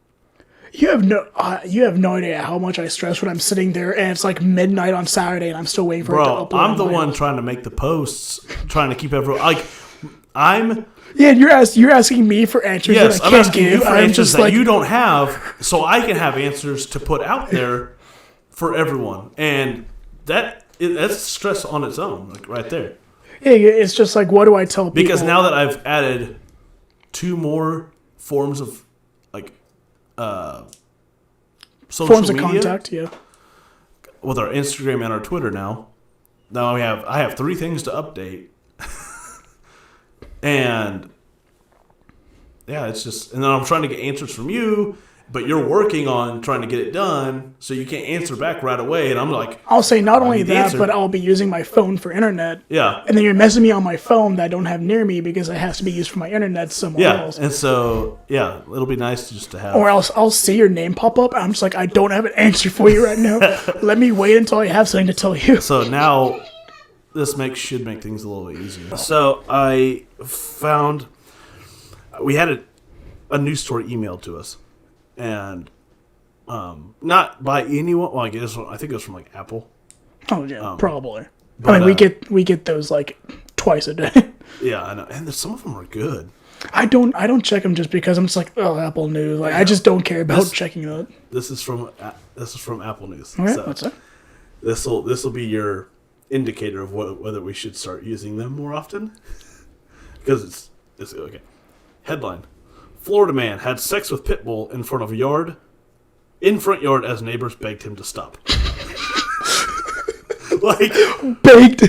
You have no idea how much I stress when I'm sitting there and it's like midnight on Saturday and I'm still waiting for it to Bro, upload. I'm the on my one own. trying to make the posts, trying to keep everyone like I'm. Yeah, and you're asking me for answers Yes, that I I'm can't asking give. you for I'm answers just that like, you don't have, so I can have answers to put out there for everyone, and that's stress on its own, like right there. yeah, it's just like, what do I tell people? Because now that I've added 2 more forms of like social forms of media contact, yeah. with our Instagram and our Twitter now. Now I have 3 things to update. And yeah, it's just, and then I'm trying to get answers from you, but you're working on trying to get it done, so you can't answer back right away. And I'm like, I'll say not only need the that, answer. but I'll be using my phone for internet. yeah, And then you're messaging me on my phone that I don't have near me because it has to be used for my internet somewhere yeah, else. and so yeah, it'll be nice just to have. Or else I'll see your name pop up and I'm just like, I don't have an answer for you right now. Let me wait until I have something to tell you. So now this should make things a little bit easier. So I found we had a news story emailed to us, and not by anyone. Well, I think it was from like Apple. Oh yeah, probably. but, I mean, we get those like twice a day. Yeah, I know, and some of them are good. I don't check them just because I'm just like, oh, Apple News. Like I just don't care about checking that. This is from Apple News. Okay, So what's that? this will be your indicator of whether we should start using them more often. Because it's okay. Headline: Florida man had sex with pit bull in front yard as neighbors begged him to stop. Like, begged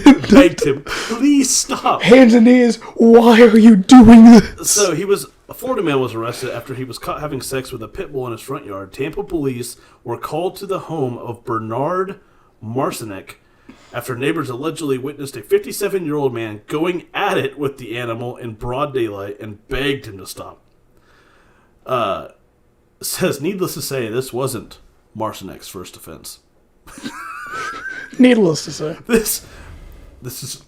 him, please stop. Hands and knees. Why are you doing this? So a Florida man was arrested after he was caught having sex with a pit bull in his front yard. Tampa police were called to the home of Bernard Marcinek after neighbors allegedly witnessed a 57-year-old man going at it with the animal in broad daylight and begged him to stop. Says, needless to say, this wasn't Marcinek's first offense. Needless to say. This is...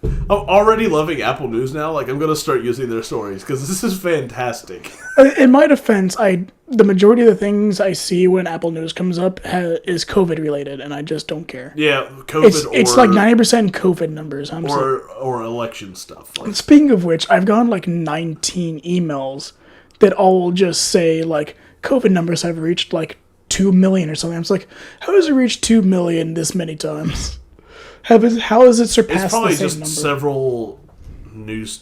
I'm already loving Apple News now. Like, I'm going to start using their stories because this is fantastic. In my defense, the majority of the things I see when Apple News comes up is COVID related, and I just don't care. Yeah, COVID It's like 90% COVID numbers. I'm or election stuff. Like, Speaking of which, I've gotten like 19 emails that all just say like COVID numbers have reached like 2 million or something. I was like, how does it reach 2 million this many times? How has it surpassed It's probably the same just number? several news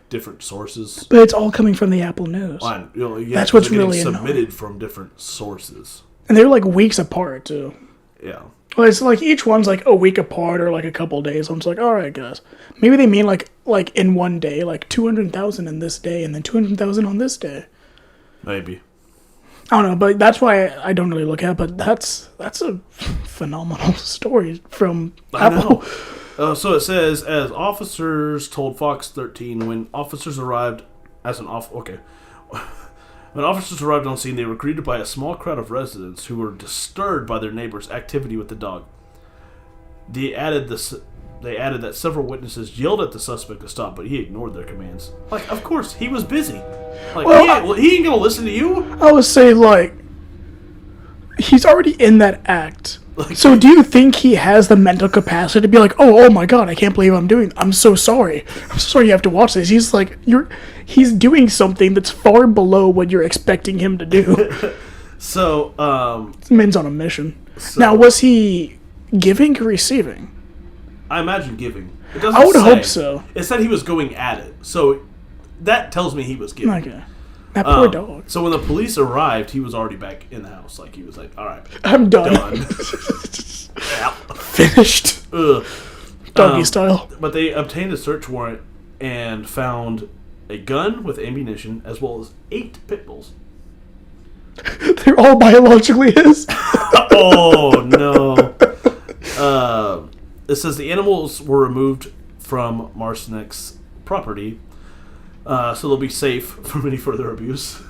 different sources. But it's all coming from the Apple News. Fine. That's what's really submitted annoying. from different sources. And they're like weeks apart, too. Yeah. Well, it's like each one's like a week apart or like a couple days. I'm just like, all right, guys. Maybe they mean like in one day, like 200,000 in this day and then 200,000 on this day. Maybe. I don't know, but that's why I don't really look at it. But that's a phenomenal story from Apple. So it says, as officers told Fox 13, when officers arrived when officers arrived on scene, they were greeted by a small crowd of residents who were disturbed by their neighbor's activity with the dog. They added that several witnesses yelled at the suspect to stop, but he ignored their commands. Like, of course, he was busy. Like, he ain't gonna listen to you. I would say, like, he's already in that act. So do you think he has the mental capacity to be like, oh my god, I can't believe I'm so sorry. I'm so sorry you have to watch this. He's like, he's doing something that's far below what you're expecting him to do. So, This man's on a mission. Now, was he giving or receiving? I imagine giving. It doesn't I would say. hope so. It said he was going at it. So, that tells me he was giving. Okay. That poor dog. So when the police arrived, he was already back in the house. Like, he was like, all right, I'm done. Finished. Ugh. Doggy style. But they obtained a search warrant and found a gun with ammunition as well as 8 pit bulls. They're all biologically his. Oh, no. It says the animals were removed from Marcinek's property, so they'll be safe from any further abuse.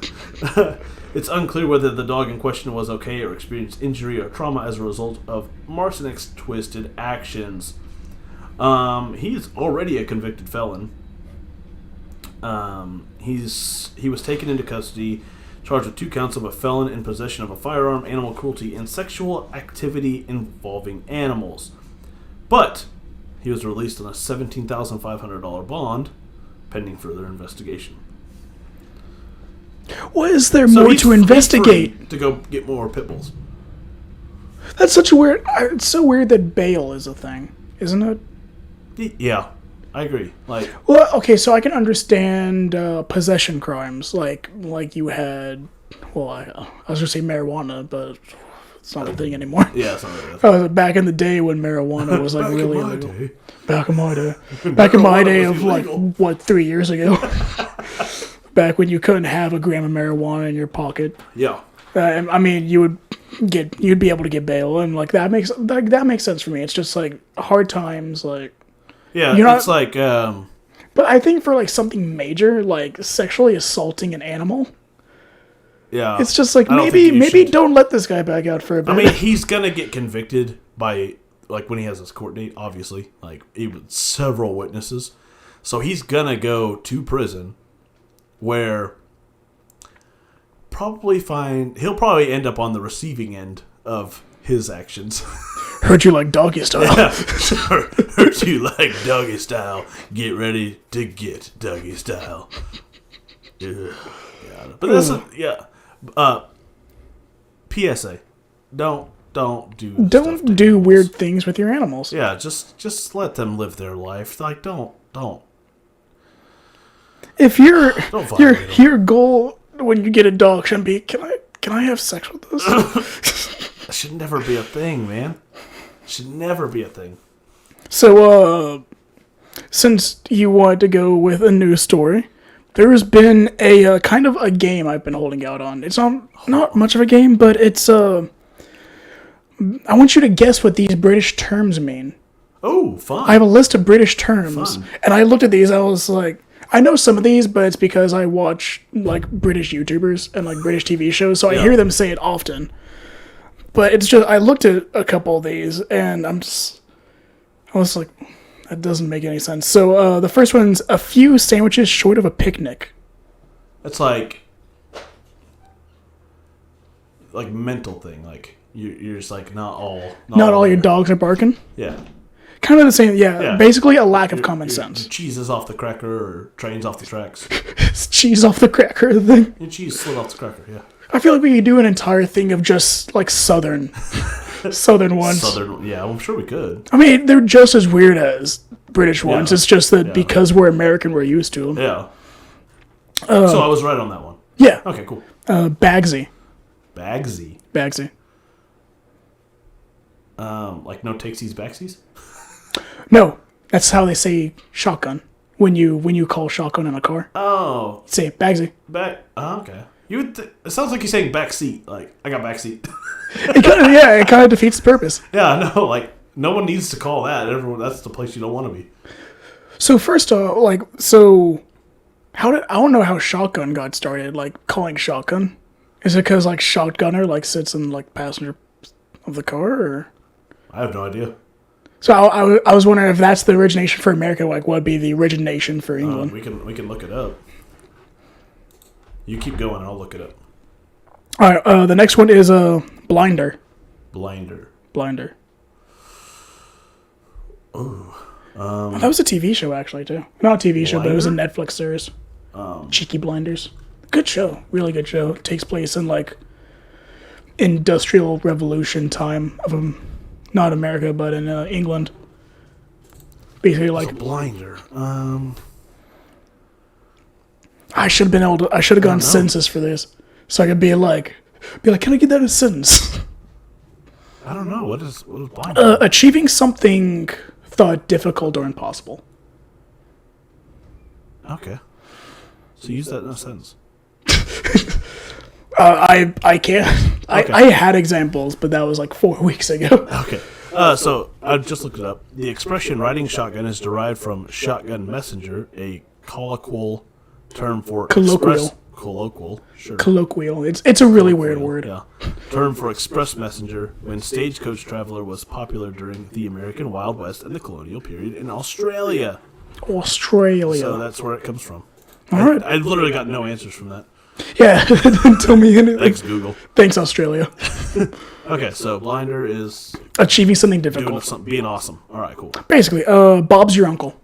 It's unclear whether the dog in question was okay or experienced injury or trauma as a result of Marcinek's twisted actions. He's already a convicted felon. He was taken into custody, charged with 2 counts of a felon in possession of a firearm, animal cruelty, and sexual activity involving animals. But he was released on a $17,500 bond, pending further investigation. What is there more to investigate? He's free to go get more pit bulls. That's such a weird. It's so weird that bail is a thing, isn't it? Yeah, I agree. Like, well, okay, so I can understand possession crimes, like you had. Well, I was gonna say marijuana, but it's not a thing anymore. Yeah, it's not really a thing. Back in the day when marijuana was like really illegal. Back in my day. Back Back in my day was of illegal. like 3 years ago. Back when you couldn't have a gram of marijuana in your pocket. Yeah. I mean, you'd be able to get bail, and like that makes sense for me. It's just like hard times, like. Yeah, You're it's not- like, But I think for like something major, like sexually assaulting an animal, yeah. it's just like I don't think you maybe should. don't let this guy back out for a bit. I mean, he's gonna get convicted by, like, when he has his court date, obviously. Like, even several witnesses. So he's gonna go to prison where he'll probably end up on the receiving end of his actions. Hurt you like doggy style. Yeah, hurt you like doggy style. Get ready to get doggy style. Ugh. Yeah, but that's PSA. Don't do stuff to Don't do animals. weird things with your animals. Yeah, just let them live their life. Like, don't. If your Don't violate 'em. your goal when you get a dog shouldn't be can I have sex with this? That should never be a thing, man. Should never be a thing. So since you wanted to go with a news story, there's been a kind of a game I've been holding out on. It's not much of a game, but it's I want you to guess what these British terms mean. Oh, fun. I have a list of British terms, Fun. and I looked at these. I was like, I know some of these, but it's because I watch like British YouTubers and like British TV shows, so I hear them say it often. But it's just I looked at a couple of these, and I was like, that doesn't make any sense. So the first one's a few sandwiches short of a picnic. It's like mental thing. Like you're just like not all Your dogs are barking. Yeah. Kind of the same. Yeah. Yeah. Basically, a lack of common sense. Your cheese is off the cracker or trains off the tracks. It's cheese off the cracker thing. Your cheese slid off the cracker. Yeah. I feel like we could do an entire thing of just like southern ones. Yeah, I'm sure we could. I mean, they're just as weird as British ones. It's just that because we're American, we're used to them. Yeah. So I was right on that one. Yeah. Okay, cool. Bagsy. Bagsy. Bagsy. Like no takesies, backsies? No, that's how they say shotgun when you call shotgun in a car. Oh. You say Bagsy. Okay. It sounds like you're saying backseat. Like, I got backseat. It kind of defeats the purpose. Yeah, no, like, no one needs to call that. That's the place you don't want to be. So first, I don't know how shotgun got started. Like calling shotgun, is it because like shotgunner like sits in like passenger of the car, or? I have no idea. So I was wondering if that's the origination for America. Like, what would be the origination for England? We can look it up. You keep going, and I'll look it up. All right. The next one is Blinder. Blinder. Oh, that was a TV show actually too. Not a TV show, but it was a Netflix series. Cheeky Blinders. Good show. Really good show. It takes place in like Industrial Revolution time of not America, but in England. Basically, like so Blinder. I should have gone census for this, so I could be like, can I get that in a sentence? I don't know. What is Blinder? Achieving something thought difficult or impossible. Okay. So use that in a sentence. I can't. Okay. I had examples, but that was like 4 weeks ago. Okay. So I just looked it up. The expression "riding shotgun" is derived from "shotgun messenger," a colloquial term for colloquial. Sure. Colloquial. It's a really weird word. Yeah. Term for express messenger when stagecoach traveler was popular during the American Wild West and the colonial period in Australia. Australia. So that's where it comes from. All right. I literally got no answers from that. Yeah, didn't tell me anything. Thanks, Google. Thanks, Australia. Okay, so Blinder is Achieving something difficult. being awesome. All right, cool. Basically, Bob's your uncle.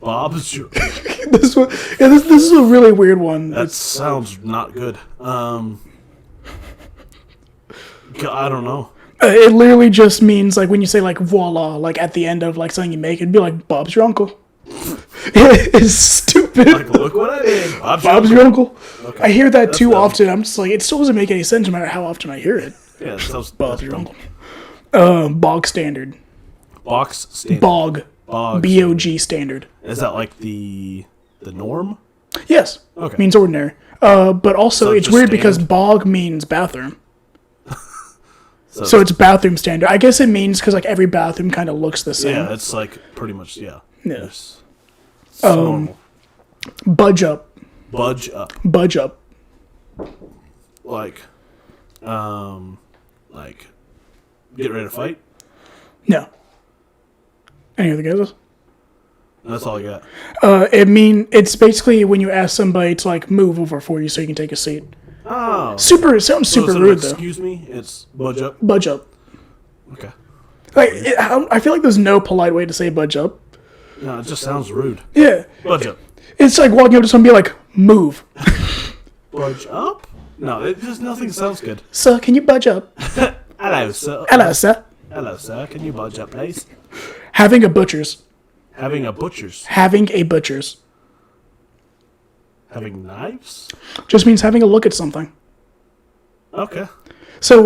Bob's your... This is a really weird one. That sounds not good. I don't know. It literally just means like when you say like voila, like at the end of like something you make, it'd be like Bob's your uncle. It's stupid. Like, look what I did. Bob's your uncle. Okay. I hear that too often. I'm just like, it still doesn't make any sense no matter how often I hear it. Yeah, Bob's your uncle. Bog standard. Box standard. Bog. Bog. B-O-G standard. Is that like the norm? Yes. Okay. Means ordinary. But also So it's just weird because standard? bog means bathroom. So it's bathroom standard. I guess it means because like every bathroom kind of looks the same. yeah, it's like pretty much Yeah. It's normal. Budge up. Budge up. Budge up. Like get ready to fight. No. Any other guesses? That's all I got. It's basically when you ask somebody to like move over for you so you can take a seat. Oh. It sounds super rude though. Excuse me, it's budge up. Budge up. Okay. Like I feel like there's no polite way to say budge up. No, it just sounds rude. Yeah. Budge up. It's like walking up to someone and be like, move. Budge up? No, it just nothing sounds good. Sir, can you budge up? Hello, sir. Hello, sir. Hello, sir. Can you budge up, please? Having a butcher's. Having a butcher's. Having a butcher's. Having knives? Just means having a look at something. Okay. So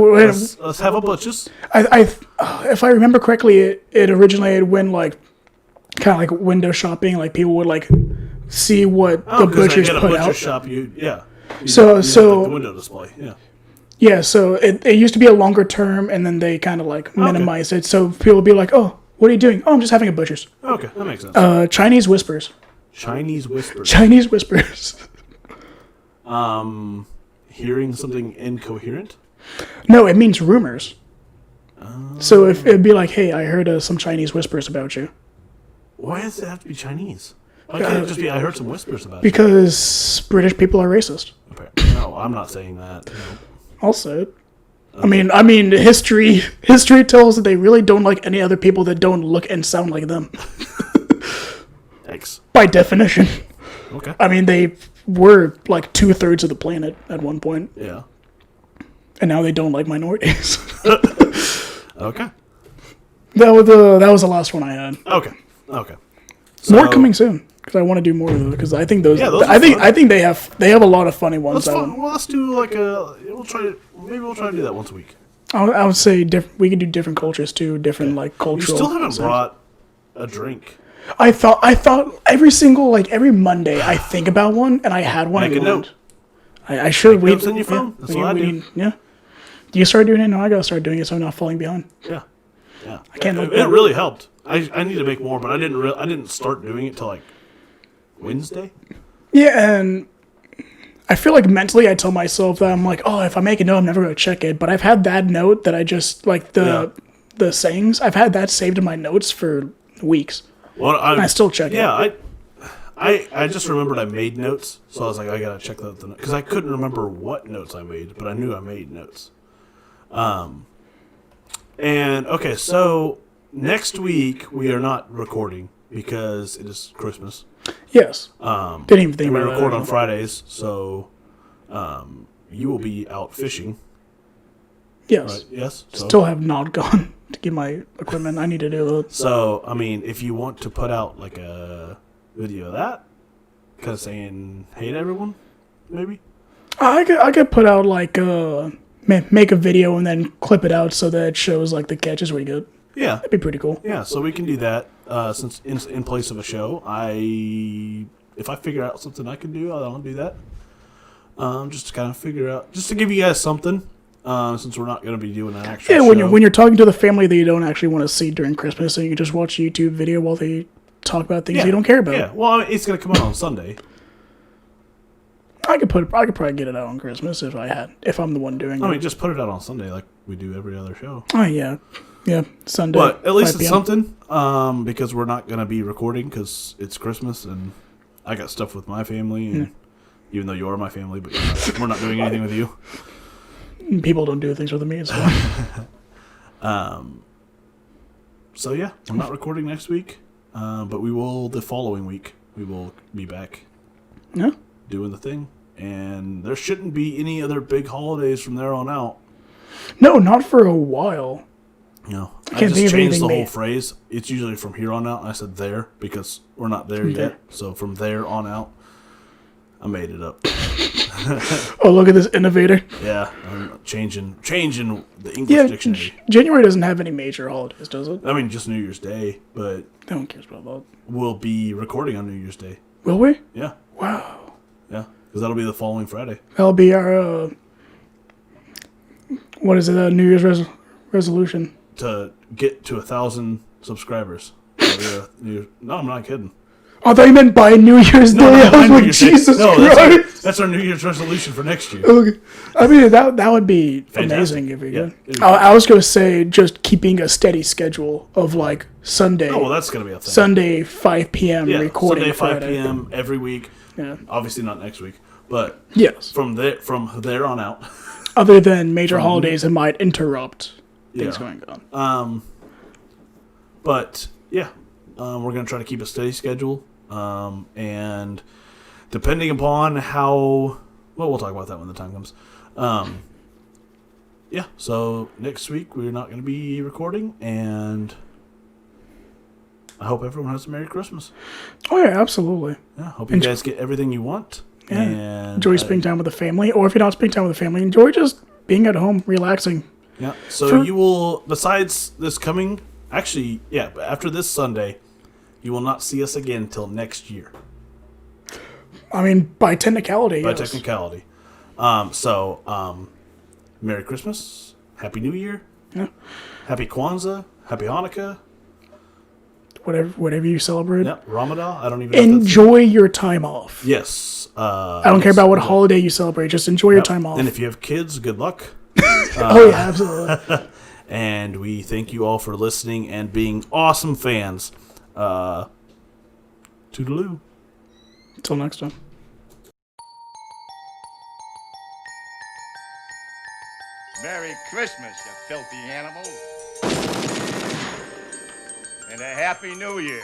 Let's have a butcher's. if I remember correctly, it originated when like kind of like window shopping, like people would like see what the butchers at a put butcher out. shop, you have So the window display. Yeah. Yeah, so it used to be a longer term, and then they kind of like minimized it. So people would be like, "Oh, what are you doing? Oh, I'm just having a butcher's." Okay, that makes sense. Chinese whispers. Chinese whispers. Chinese whispers. Hearing something incoherent. No, it means rumors. So if it'd be like, "Hey, I heard some Chinese whispers about you," Why does it have to be Chinese? Why can't it just be I heard some whispers about because British people are racist. you? No, I'm not saying that. No. Also, I mean, history tells that they really don't like any other people that don't look and sound like them. Thanks. By definition. Okay. I mean, they were like 2/3 of the planet at one point. Yeah. and now they don't like minorities. Okay. That was the last one I had. Okay. More So- coming soon because I want to do more of those because I think those. Yeah, those are I think fun. I think they have a lot of funny ones. Let's do like we'll try to do that once a week. I would say we could do different cultures too, different like You cultural. still haven't things. brought a drink. I thought every Monday I think about one and I had one. Make a in mind. note. I should. notes in your phone. That's what I do. Yeah. Do you start doing it? No, I gotta start doing it so I'm not falling behind. Yeah. I can't look It back. really helped. I need to make more, but I didn't start doing it till like Wednesday. Yeah, and I feel like mentally I tell myself that I'm like, oh, if I make a note, I'm never gonna check it. But I've had that note that I just like the sayings. I've had that saved in my notes for weeks. Well, I still check it. Yeah, I just remembered I made notes, so I was like, I gotta check that because I couldn't remember what notes I made, but I knew I made notes. And okay, so next week we are not recording because it is Christmas. Yes. Didn't even think And we about record that. on Fridays, so you will be out fishing. Yes. Right? Yes. So, Still have not gone to get my equipment. I need to do it. so I mean, if you want to put out like a video of that, kind of saying hey to everyone, maybe. I could put out like make a video and then clip it out so that it shows like the catch is really good. Yeah. That'd be pretty cool. Yeah, so we can do that. Since in place of a show, if I figure out something I can do, I'll do that. Just to kind of figure out, just to give you guys something. Since we're not going to be doing an actual Yeah, show. when you're talking to the family that you don't actually want to see during Christmas, so you can just watch a YouTube video while they talk about things you don't care about. Yeah, well, I mean, it's going to come out on Sunday. I could probably get it out on Christmas if I'm the one doing it. I mean, just put it out on Sunday like we do every other show. Oh yeah, Sunday. But at least 5 it's p.m. something, because we're not going to be recording because it's Christmas and I got stuff with my family, and even though you are my family, but we're not doing anything with you. People don't do things with me. So. So yeah, I'm not recording next week, but we will the following week. We will be back Yeah. doing the thing, and there shouldn't be any other big holidays from there on out. No, not for a while. You know, I can't just think of changed anything the whole made. phrase. It's usually from here on out. And I said there because we're not there From there. yet. So from there on out, I made it up. Oh, look at this innovator. Yeah, I'm changing the English Yeah, dictionary. January doesn't have any major holidays, does it? I mean, just New Year's Day, but No one cares about that. we'll be recording on New Year's Day. Will we? Yeah, Wow. yeah, because that'll be the following Friday. That'll be our, what is it, New Year's resolution. To get to 1,000 subscribers. No, I'm not kidding. I thought you meant by New Year's Day. I was by New like, Year's Day. Jesus No, Christ. that's our New Year's resolution for next year. Okay. I mean, that would be Fantastic. amazing if we Yeah, could. it'd be I was going to say just keeping a steady schedule of like Sunday, Oh, well, that's going to be a thing. Sunday 5 p.m. Yeah, recording Sunday 5 Friday. p.m. every week. Yeah. Obviously not next week, but Yes. from there on out. Other than major holidays that might interrupt things Yeah. going on. But yeah, we're going to try to keep a steady schedule. And depending upon how, well, we'll talk about that when the time comes. Yeah, so next week we're not going to be recording, and I hope everyone has a Merry Christmas. Oh yeah, absolutely. Yeah, hope you guys get everything you want. Yeah. And Enjoy spending time with the family, or if you're not spending time with the family, enjoy just being at home, relaxing. Yeah, so you will, besides this coming, actually, yeah, but after this Sunday, you will not see us again until next year. I mean, by technicality, By yes. technicality. Merry Christmas, Happy New Year, Yeah. Happy Kwanzaa, Happy Hanukkah, Whatever you celebrate. yeah, Ramadan. I don't even know if that's... Enjoy your time off. Yes. I don't care about what holiday you celebrate. Just enjoy your time off. And if you have kids, good luck. Oh yeah, absolutely. And we thank you all for listening and being awesome fans. Toodaloo. Until next time. Merry Christmas, you filthy animal. And a Happy New Year.